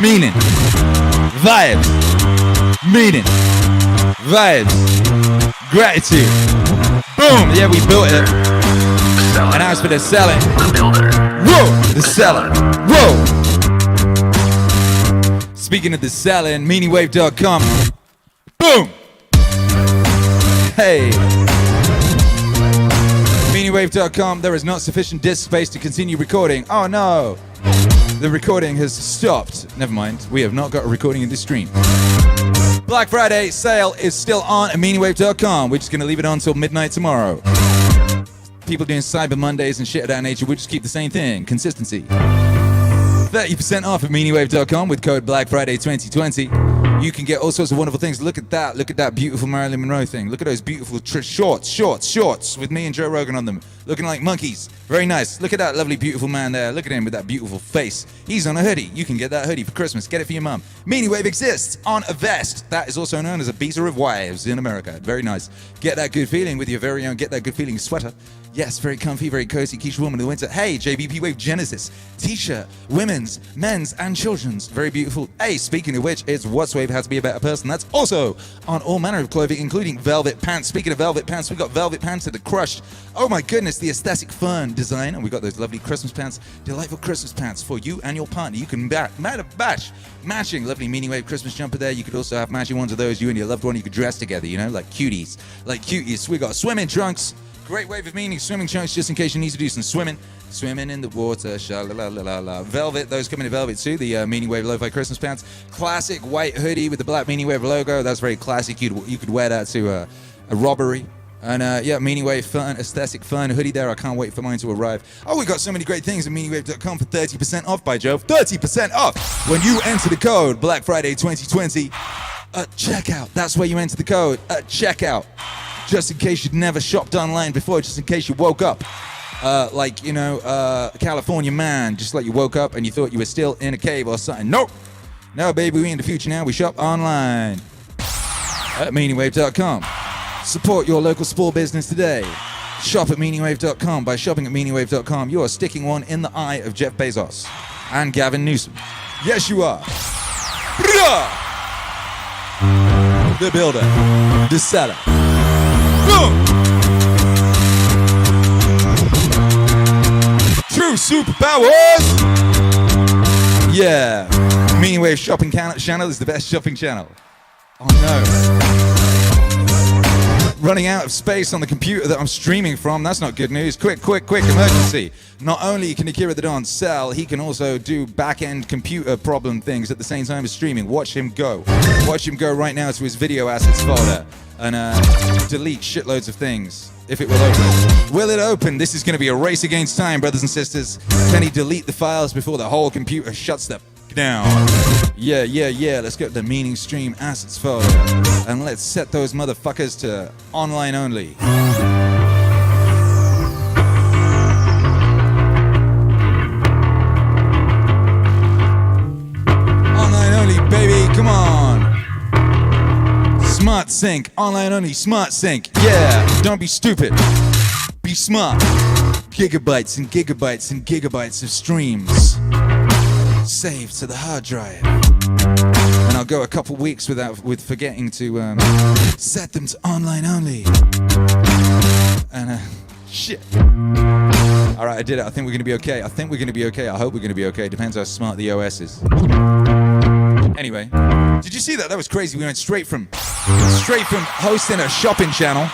Speaker 1: meaning, vibes, meaning, vibes, gratitude. Boom! Yeah, we built it. And as for the selling,
Speaker 15: the builder.
Speaker 1: Whoa! The seller. Whoa! Speaking of the selling, Meaningwave.com. Boom! Hey! Meaningwave.com. There is not sufficient disk space to continue recording. Oh no! The recording has stopped. Never mind. We have not got a recording in this stream. Black Friday sale is still on at Meaningwave.com. We're just going to leave it on until midnight tomorrow. People doing Cyber Mondays and shit of that nature, we'll just keep the same thing. Consistency. 30% off at Meaningwave.com with code Black Friday 2020. You can get all sorts of wonderful things. Look at that. Look at that beautiful Marilyn Monroe thing. Look at those beautiful shorts with me and Joe Rogan on them. Looking like monkeys. Very nice. Look at that lovely, beautiful man there. Look at him with that beautiful face. He's on a hoodie. You can get that hoodie for Christmas. Get it for your mum. Meaningwave exists on a vest. That is also known as a beater of wives in America. Very nice. Get that good feeling with your very own Get That Good Feeling sweater. Yes, very comfy, very cozy. Quiche woman in the winter. Hey, JBP Wave Genesis. T-shirt. Women's, men's, and children's. Very beautiful. Hey, speaking of which, it's What's Wave How to Be a Better Person. That's also on all manner of clothing, including velvet pants. Speaking of velvet pants, we got velvet pants that are crushed. Oh my goodness, the aesthetic fun design. And we got those lovely Christmas pants. Delightful Christmas pants for you and your partner. You can matching lovely Meaningwave Christmas jumper there. You could also have matching ones of those. You and your loved one, you could dress together, you know, like cuties. Like cuties. We got swimming trunks. Great wave of meaning, swimming trunks, just in case you need to do some swimming. Swimming in the water, sha-la-la-la-la-la. Velvet, those come in velvet too, the Meaningwave Lo-Fi Christmas pants. Classic white hoodie with the black Meaningwave logo. That's very classic. You could wear that to a robbery. And yeah, Meaningwave fun, aesthetic fun hoodie there. I can't wait for mine to arrive. Oh, we got so many great things at Meaningwave.com for 30% off, by Jove. 30% off when you enter the code Black Friday 2020 at checkout. That's where you enter the code at checkout. Just in case you'd never shopped online before, just in case you woke up like, you know, a California man, just like you woke up and you thought you were still in a cave or something. Nope. No, baby, we in the future now. We shop online at Meaningwave.com. Support your local small business today. Shop at Meaningwave.com. By shopping at Meaningwave.com, you are sticking one in the eye of Jeff Bezos and Gavin Newsom. Yes, you are. The builder. The seller. Boom! True superpowers! Yeah. Meaningwave shopping channel is the best shopping channel. Oh no. Running out of space on the computer that I'm streaming from. That's not good news. Quick, emergency. Not only can Akira the Don sell, he can also do back-end computer problem things at the same time as streaming. Watch him go. Watch him go right now to his video assets folder and delete shitloads of things. If it will open. Will it open? This is going to be a race against time, brothers and sisters. Can he delete the files before the whole computer shuts the down? Yeah. Let's get the Meaning Stream assets folder and let's set those motherfuckers to online only. Online only, baby. Come on. Smart sync. Online only. Smart sync. Yeah. Don't be stupid. Be smart. Gigabytes and gigabytes and gigabytes of streams saved to the hard drive, and I'll go a couple weeks with forgetting to set them to online only. And shit. All right, I did it. I think we're gonna be okay. I hope we're gonna be okay. Depends how smart the OS is. Anyway, did you see that? That was crazy. We went straight from hosting a shopping channel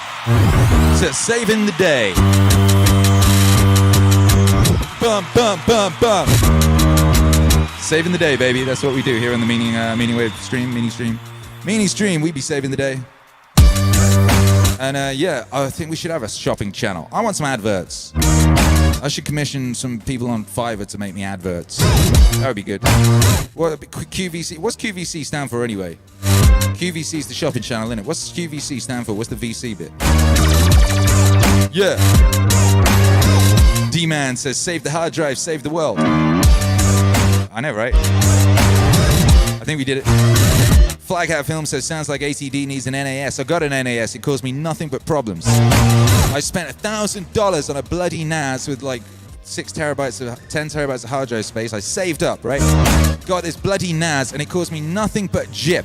Speaker 1: to saving the day. Bum. Saving the day, baby. That's what we do here on the Meaningwave stream. Meaning stream, we be saving the day. And yeah, I think we should have a shopping channel. I want some adverts. I should commission some people on Fiverr to make me adverts. That would be good. What QVC? What's QVC stand for anyway? QVC is the shopping channel, innit? What's QVC stand for? What's the VC bit? Yeah. D-Man says, save the hard drive, save the world. I know, right? I think we did it. Flag Hat Film says, sounds like ATD needs an NAS. I got an NAS. It caused me nothing but problems. I spent $1,000 on a bloody NAS with like 10 terabytes of hard drive space. I saved up, right? Got this bloody NAS and it caused me nothing but jip.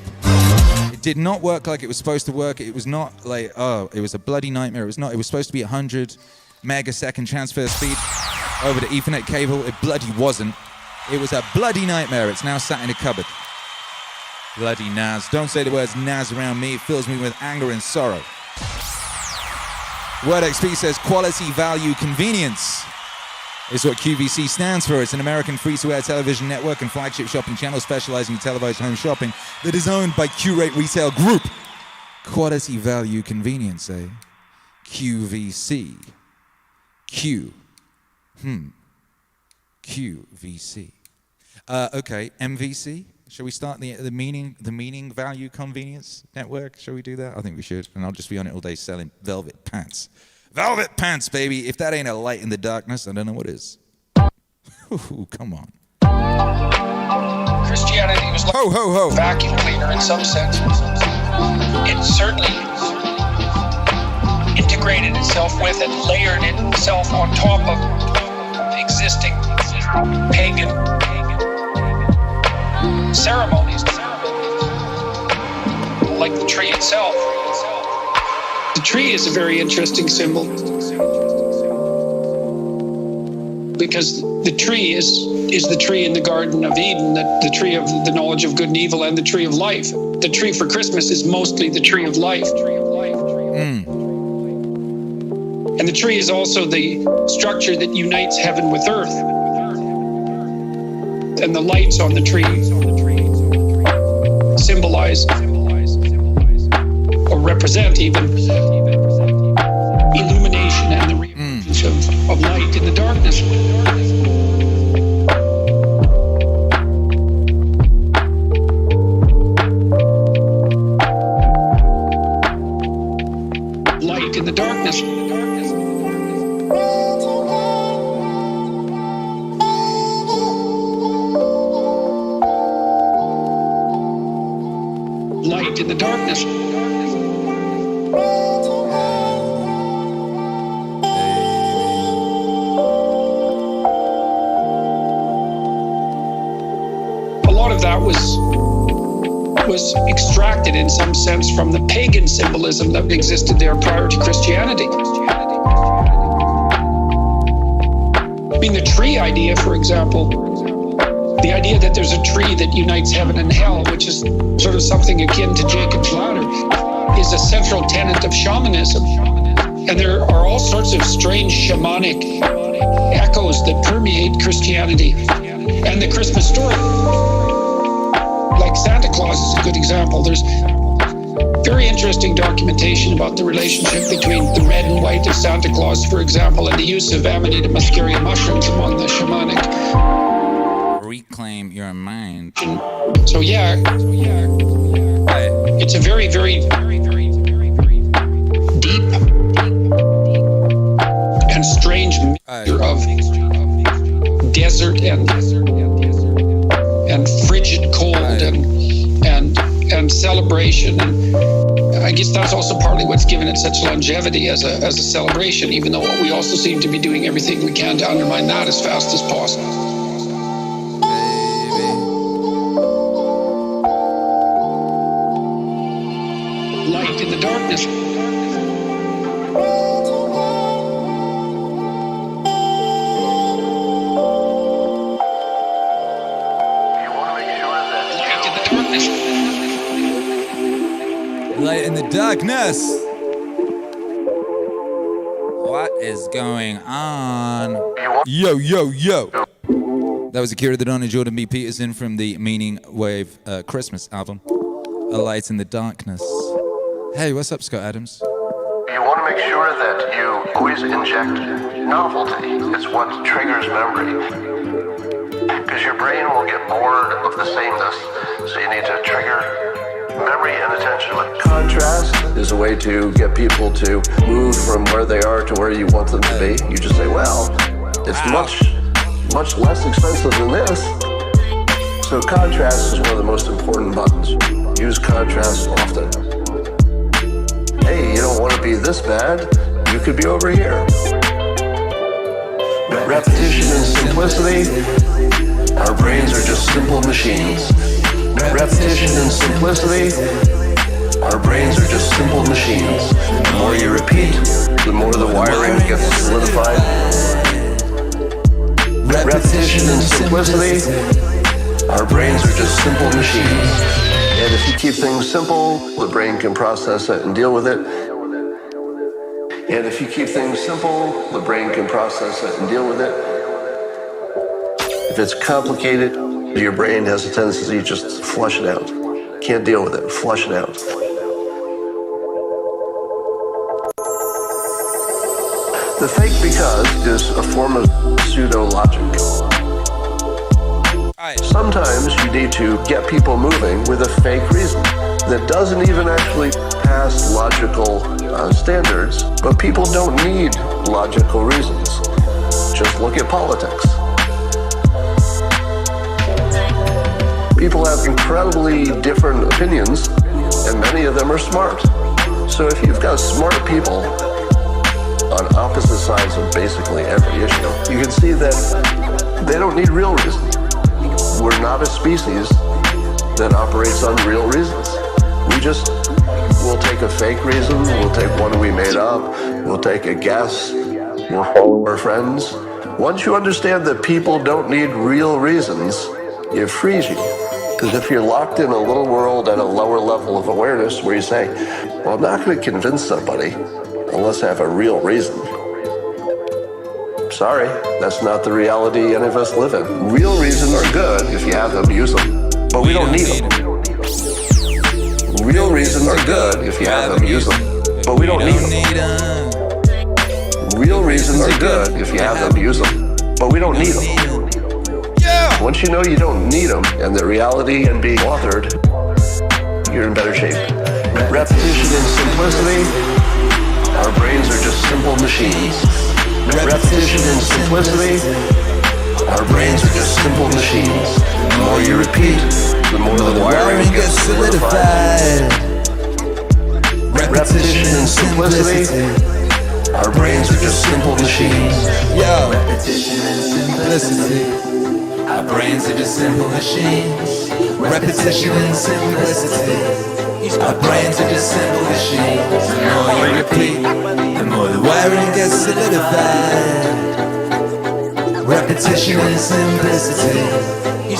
Speaker 1: It did not work like it was supposed to work. It was not like, it was a bloody nightmare. It was supposed to be 100 megasecond transfer speed over the Ethernet cable. It bloody wasn't. It was a bloody nightmare. It's now sat in a cupboard. Bloody NAS. Don't say the words NAS around me. It fills me with anger and sorrow. WordXP says quality, value, convenience is what QVC stands for. It's an American free-to-air television network and flagship shopping channel specializing in televised home shopping that is owned by Curate Retail Group. Quality, value, convenience, eh? QVC. QVC. Okay, MVC. Shall we start the meaning value convenience network? Shall we do that? I think we should. And I'll just be on it all day selling velvet pants. Velvet pants, baby. If that ain't a light in the darkness, I don't know what is. Ooh, come on.
Speaker 13: Christianity was like a vacuum cleaner in some sense. It certainly integrated itself with and layered itself on top of existing pagan ceremonies, like the tree itself. The tree is a very interesting symbol because the tree is the tree in the Garden of Eden, the tree of the knowledge of good and evil, and the tree of life. The tree for Christmas is mostly the tree of life. And the tree is also the structure that unites heaven with earth. And the lights on the tree symbolize or represent even illumination and the reemergence of light in the darkness. Light in the darkness. Light in the darkness. was extracted in some sense from the pagan symbolism that existed there prior to Christianity. I mean, the tree idea, for example, the idea that there's a tree that unites heaven and hell, which is sort of something akin to Jacob's ladder, is a central tenet of shamanism. And there are all sorts of strange shamanic echoes that permeate Christianity and the Christmas story. Like Santa Claus is a good example. There's very interesting documentation about the relationship between the red and white of Santa Claus, for example, and the use of Amanita muscaria mushrooms among the shamanic.
Speaker 1: Reclaim your mind.
Speaker 13: So yeah, it's a very, very deep and strange mixture of desert and frigid cold and celebration. And I guess that's also partly what's given it such longevity as a celebration, even though we also seem to be doing everything we can to undermine that as fast as possible. Light in the darkness.
Speaker 1: Light in the darkness. What is going on? Yo, yo, yo. That was Akira the Don and Jordan B. Peterson from the Meaningwave Christmas album, A Light in the Darkness. Hey, what's up, Scott Adams?
Speaker 16: You want to make sure that you always inject novelty. It's what triggers memory. Because your brain will get bored of the sameness. So you need to trigger memory and attention. Contrast is a way to get people to move from where they are to where you want them to be. You just say, well, it's much less expensive than this. So contrast is one of the most important buttons. Use contrast often. Hey, you don't want to be this bad. You could be over here. Repetition and simplicity. Our brains are just simple machines. Repetition and simplicity. Our brains are just simple machines. The more you repeat, the more the wiring gets solidified. Repetition and simplicity. Our brains are just simple machines. And if you keep things simple, the brain can process it and deal with it. And if you keep things simple, the brain can process it and deal with it. If it's complicated, your brain has a tendency to just flush it out. Can't deal with it, flush it out. The fake because is a form of pseudo-logic. Sometimes you need to get people moving with a fake reason that doesn't even actually pass logical standards, but people don't need logical reasons. Just look at politics. People have incredibly different opinions, and many of them are smart. So if you've got smart people on opposite sides of basically every issue, you can see that they don't need real reasons. We're not a species that operates on real reasons. We'll take a fake reason, we'll take one we made up, we'll take a guess, we'll follow our friends. Once you understand that people don't need real reasons, it frees you. Because if you're locked in a little world at a lower level of awareness where you say, well, I'm not going to convince somebody unless I have a real reason. Sorry, that's not the reality any of us live in. Real reasons are good if you have them, use them. But we don't need them. Real reasons are good if you have them, use them. But we don't need them. Real reasons are good if you have them, use them. But we don't need them. Once you know you don't need them and that reality can be authored, you're in better shape. Repetition and simplicity. Our brains are just simple machines. Repetition and simplicity. Our brains are just simple machines. The more you repeat, the more the wiring gets solidified. Repetition and simplicity. Our brains are just simple machines.
Speaker 7: Repetition and simplicity. Our brains are just simple machines. Repetition and simplicity. Our brains are just simple machines. The more you repeat, the more the wiring gets solidified. Repetition and simplicity.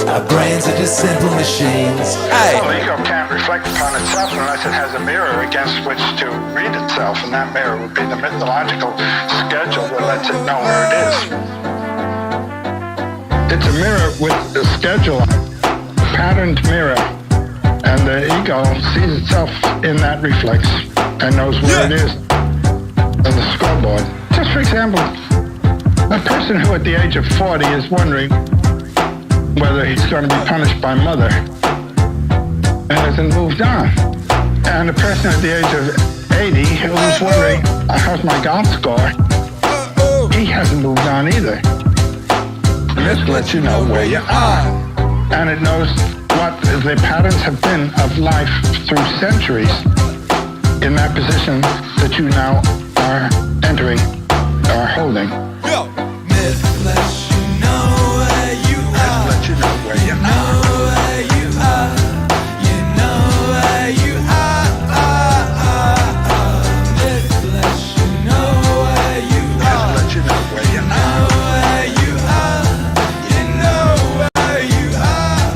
Speaker 7: Our brains are just simple machines.
Speaker 17: Hey. Well, the ego can't reflect upon itself unless it has a mirror against which to read itself, and that mirror would be the mythological schedule that lets it know where it is. It's a mirror with a schedule, a patterned mirror, and the ego sees itself in that reflex and knows where it is on the scoreboard. Just for example, a person who at the age of 40 is wondering whether he's going to be punished by mother and hasn't moved on. And a person at the age of 80 who's wondering, how's my golf score? He hasn't moved on either. This lets you know where you are. And it knows what the patterns have been of life through centuries in that position that you now are entering or holding.
Speaker 7: Yo, myth lets you know where you are.
Speaker 17: Myth lets you know where you are.
Speaker 7: Where you are. You know where you are. Myth lets you know where you are.
Speaker 17: Myth lets you know where you are.
Speaker 7: Where you are. You know where you are.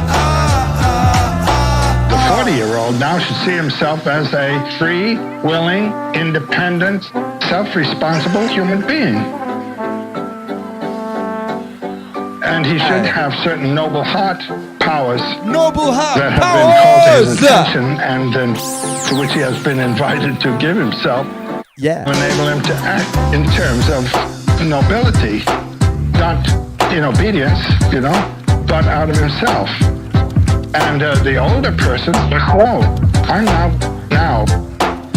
Speaker 17: The 40-year-old now should see himself as a free, willing, independent, self-responsible human being. And he should have certain noble heart powers that have been called to his attention and to which he has been invited to give himself to enable him to act in terms of nobility, not in obedience, but out of himself. And the older person must know, I'm now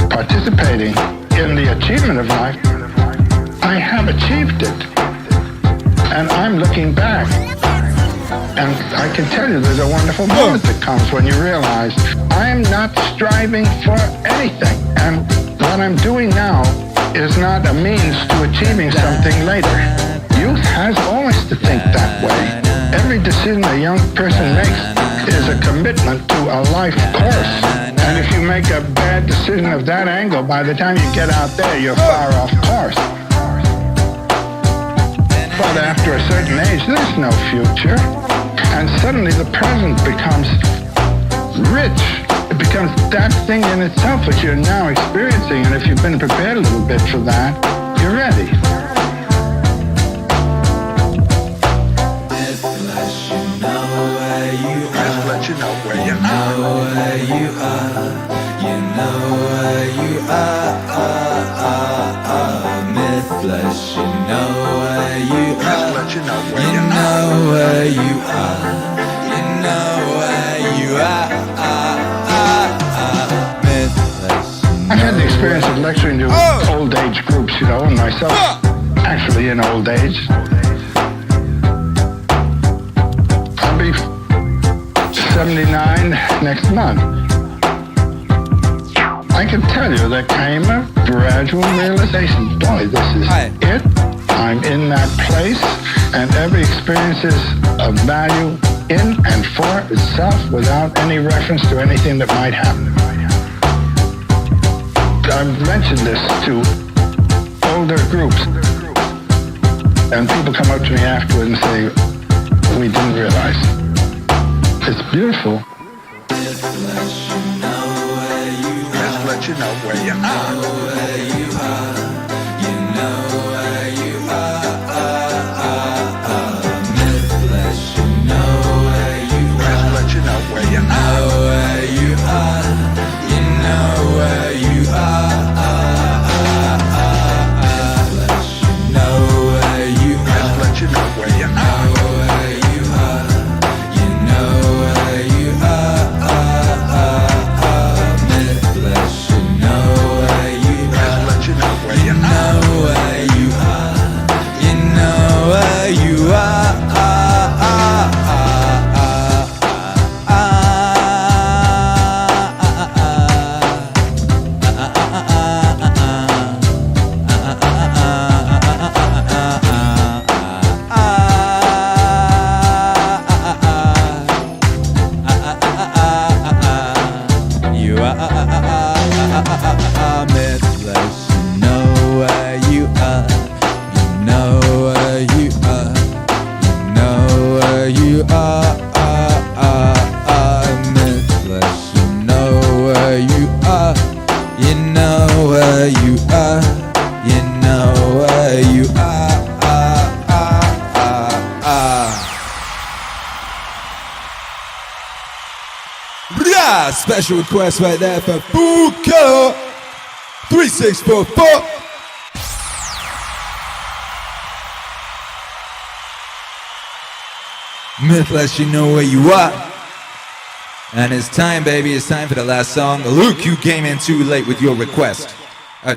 Speaker 17: participating in the achievement of life. I have achieved it. And I'm looking back. And I can tell you there's a wonderful moment that comes when you realize I'm not striving for anything. And what I'm doing now is not a means to achieving something later. Youth has always to think that way. Every decision a young person makes is a commitment to a life course. And if you make a bad decision of that angle, by the time you get out there, you're far off course. But after a certain age, there's no future. And suddenly the present becomes rich. It becomes that thing in itself that you're now experiencing. And if you've been prepared a little bit for that, you're ready.
Speaker 7: Myth lets you know where you are.
Speaker 17: Myth lets you know where you are.
Speaker 7: Where you are. You know where you are. Myth lets you know where you are.
Speaker 17: Myth lets you know where you
Speaker 7: know where you are. You know where you are. Myth lets you know.
Speaker 17: I've had the experience of lecturing to old age groups, and myself actually in old age. I'll be 79 next month. I can tell you there came a gradual realization. Boy, this is it. I'm in that place, and every experience is of value in and for itself without any reference to anything that might happen. I've mentioned this to older groups, and people come up to me afterward and say, we didn't realize. It's beautiful.
Speaker 7: Myth lets you know where you are.
Speaker 17: Myth lets you know where you are.
Speaker 7: Where you are. You know where you are. Myth lets you know where you are.
Speaker 17: Myth lets you know where you are.
Speaker 7: Where you are. You know where you are. Know where you are.
Speaker 17: Myth lets you know where you are.
Speaker 7: Where you are. You know where you are. Myth lets you know where you are.
Speaker 17: Myth lets you know where you are.
Speaker 7: you are. Mythless, you know where you are. You know where you are. You know where you are. Mythless, you know where you are. You know where you are. You know where you are. Special request right there for Fuka 3644. Mythless, you know where you are. And it's time, baby. It's time for the last song. Luke, you came in too late with your request.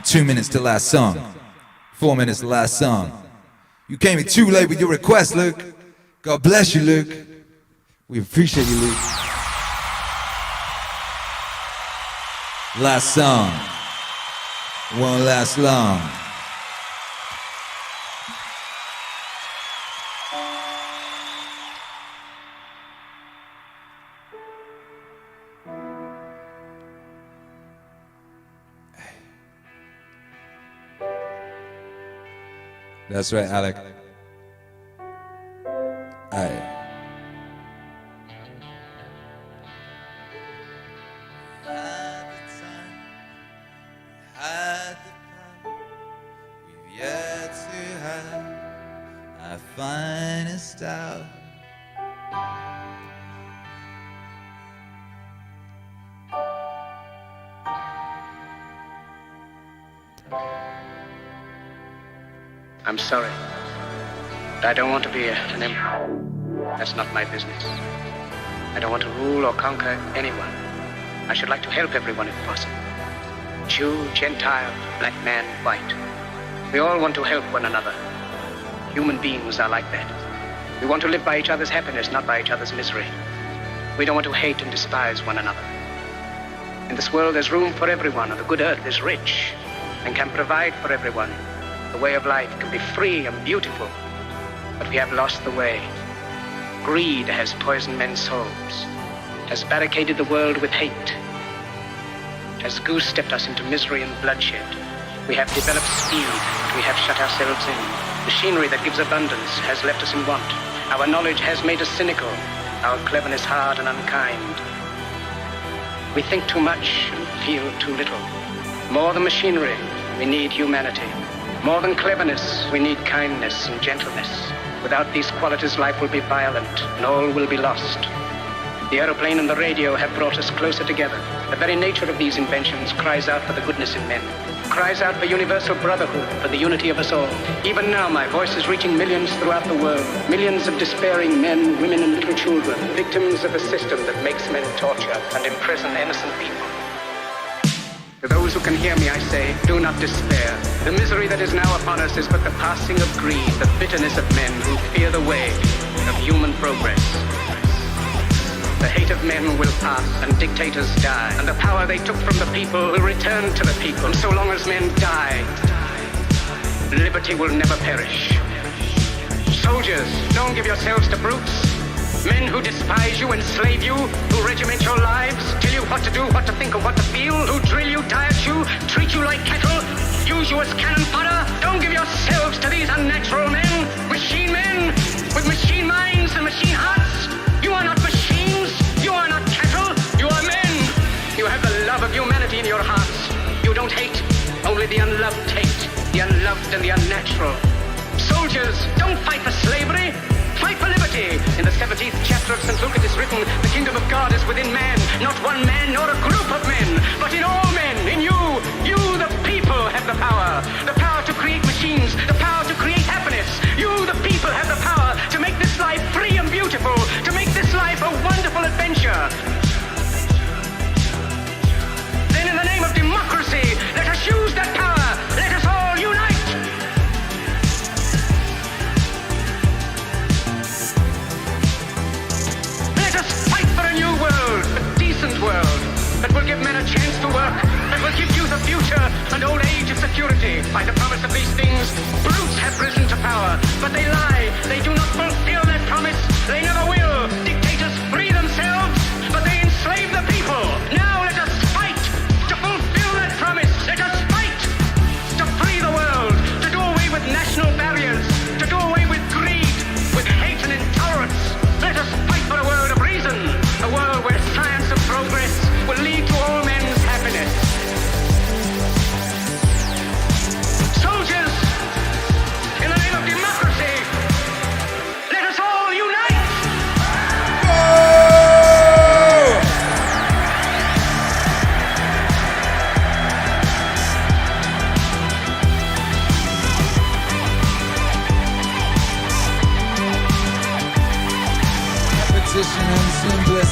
Speaker 7: 2 minutes to last song. 4 minutes to last song. You came in too late with your request, Luke. God bless you, Luke. We appreciate you, Luke. Last song. Won't last long. That's right, Alec. Aye. Finest hour.
Speaker 18: I'm sorry, but I don't want to be an emperor. That's not my business. I don't want to rule or conquer anyone. I should like to help everyone if possible. Jew, Gentile, black man, white. We all want to help one another. Human beings are like that. We want to live by each other's happiness, not by each other's misery. We don't want to hate and despise one another. In this world, there's room for everyone, and the good earth is rich and can provide for everyone. The way of life can be free and beautiful, but we have lost the way. Greed has poisoned men's souls, has barricaded the world with hate, has goose-stepped us into misery and bloodshed. We have developed speed, but we have shut ourselves in. Machinery that gives abundance has left us in want. Our knowledge has made us cynical, our cleverness hard and unkind. We think too much and feel too little. More than machinery, we need humanity. More than cleverness, we need kindness and gentleness. Without these qualities, life will be violent and all will be lost. The aeroplane and the radio have brought us closer together. The very nature of these inventions cries out for the goodness in men, cries out for universal brotherhood, for the unity of us all. Even now, my voice is reaching millions throughout the world. Millions of despairing men, women, and little children, victims of a system that makes men torture and imprison innocent people. To those who can hear me, I say, do not despair. The misery that is now upon us is but the passing of greed, the bitterness of men who fear the way of human progress. The hate of men will pass and dictators die, and the power they took from the people will return to the people. And so long as men die, liberty will never perish. Soldiers, don't give yourselves to brutes. Men who despise you, enslave you, who regiment your lives, tell you what to do, what to think, and what to feel, who drill you, diet you, treat you like cattle, use you as cannon fodder. Don't give yourselves to these unnatural men, machine men, with machine minds and machine hearts. You are not machines, you are not cattle, you are men. You have the love of humanity in your hearts. You don't hate, only the unloved hate, the unloved and the unnatural. Soldiers, don't fight for slavery. Fight for liberty. In the 17th chapter of St. Luke it is written, the kingdom of God is within man, not one man nor a group of men, but in all men, in you. You, the people, have the power to create machines, the power to create happiness. You, the people, have the power to make this life free and beautiful, to make this life a wonderful adventure. Then in the name of democracy, let us use that power. Let us all unite. New world, a decent world, that will give men a chance to work, that will give youth a future and old age a security. By the promise of these things, brutes have risen to power, but they lie, they do not fulfill that promise, they never will. Dictators free themselves, but they enslave the people. Now let us fight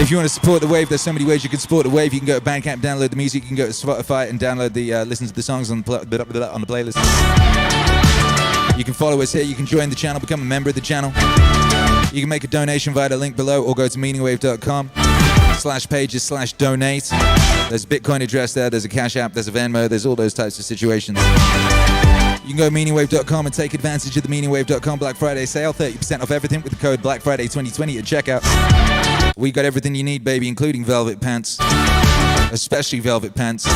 Speaker 1: If you want to support the wave, there's so many ways you can support the wave. You can go to Bandcamp, download the music. You can go to Spotify and download the listen to the songs on the playlist. You can follow us here. You can join the channel, become a member of the channel. You can make a donation via the link below, or go to meaningwave.com/pages/donate. There's a Bitcoin address there. There's a Cash App. There's a Venmo. There's all those types of situations. You can go to meaningwave.com and take advantage of the meaningwave.com Black Friday sale. 30% off everything with the code BlackFriday2020 at checkout. We got everything you need, baby, including velvet pants. Especially velvet pants.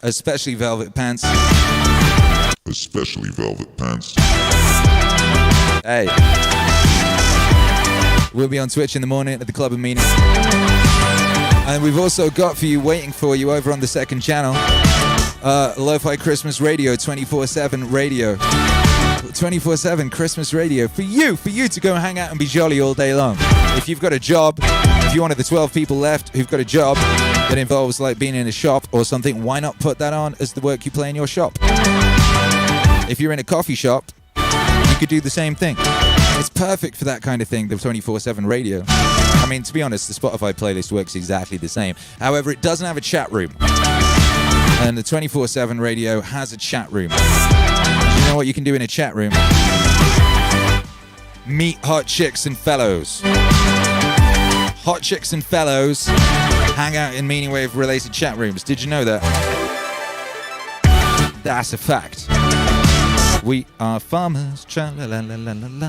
Speaker 1: Especially velvet pants.
Speaker 19: Especially velvet pants.
Speaker 1: Hey. We'll be on Twitch in the morning at the Club of Meaning. And we've also got for you, waiting for you over on the second channel, Lo-Fi Christmas Radio, 24/7 radio. 24/7 Christmas radio for you to go and hang out and be jolly all day long. If you've got a job, if you're one of the 12 people left who've got a job that involves like being in a shop or something, why not put that on as the work you play in your shop? If you're in a coffee shop, you could do the same thing. It's perfect for that kind of thing, the 24/7 radio. I mean, to be honest, the Spotify playlist works exactly the same. However, it doesn't have a chat room. And the 24/7 radio has a chat room. You know what you can do in a chat room? Meet hot chicks and fellows. Hot chicks and fellows hang out in Meaningwave related chat rooms. Did you know that? That's a fact. We are farmers. Tra-la-la-la-la-la.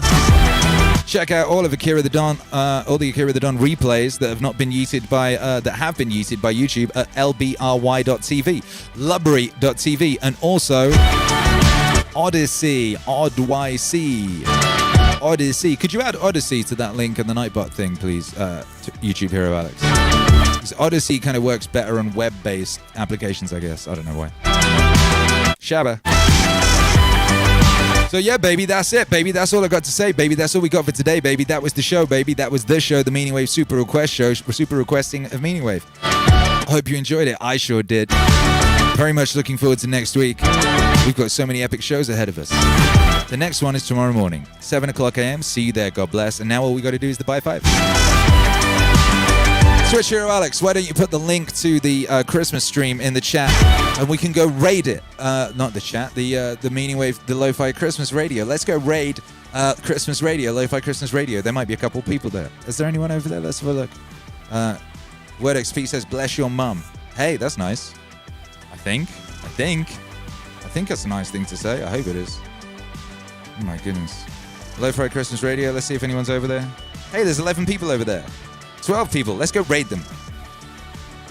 Speaker 1: Check out all of Akira the Don, all the Akira the Don replays that have not been yeeted by, that have been yeeted by YouTube at lbry.tv, lubbery.tv, and also Odyssey, Odyssey. Could you add Odyssey to that link and the Nightbot thing, please, to YouTube Hero Alex? Because Odyssey kind of works better on web-based applications, I guess. I don't know why. Shabba. So yeah, baby, that's it, baby. That's all I got to say, baby. That's all we got for today, baby. That was the show, baby. That was the show, the Meaningwave Super Request Show. Super requesting of Meaningwave. I hope you enjoyed it. I sure did. Very much looking forward to next week. We've got so many epic shows ahead of us. The next one is tomorrow morning, 7 o'clock a.m. See you there, God bless. And now all we got to do is the bye five. Twitch Hero Alex, why don't you put the link to the Christmas stream in the chat and we can go raid it. Not the chat, the Meaningwave, the Lo-Fi Christmas Radio. Let's go raid Christmas Radio, Lo-Fi Christmas Radio. There might be a couple people there. Is there anyone over there? Let's have a look. Word XP says, bless your mum. Hey, that's nice. I think that's a nice thing to say. I hope it is. Oh my goodness. Lo-Fi Christmas Radio. Let's see if anyone's over there. Hey, there's 11 people over there. 12 people. Let's go raid them.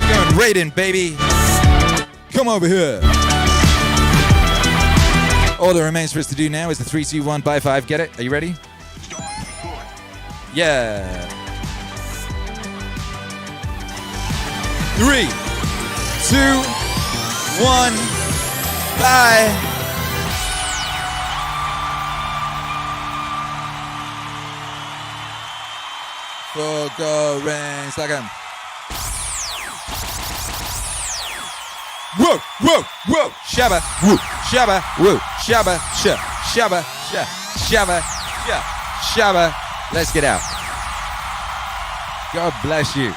Speaker 1: We're going raiding, baby. Come over here. All that remains for us to do now is the 3, 2, 1, bye 5. Get it? Are you ready? Yeah. 3, 2, 1, bye. Go rain, like him. Whoa, whoa, whoa, shabba, woo, shabba, woo, shabba, shabba, shabba, shabba. Let's get out. God bless you.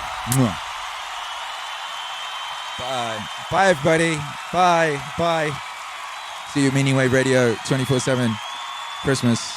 Speaker 1: Bye. Bye, everybody. Bye. Bye. See you, Meaningwave Radio, 24/7. Christmas.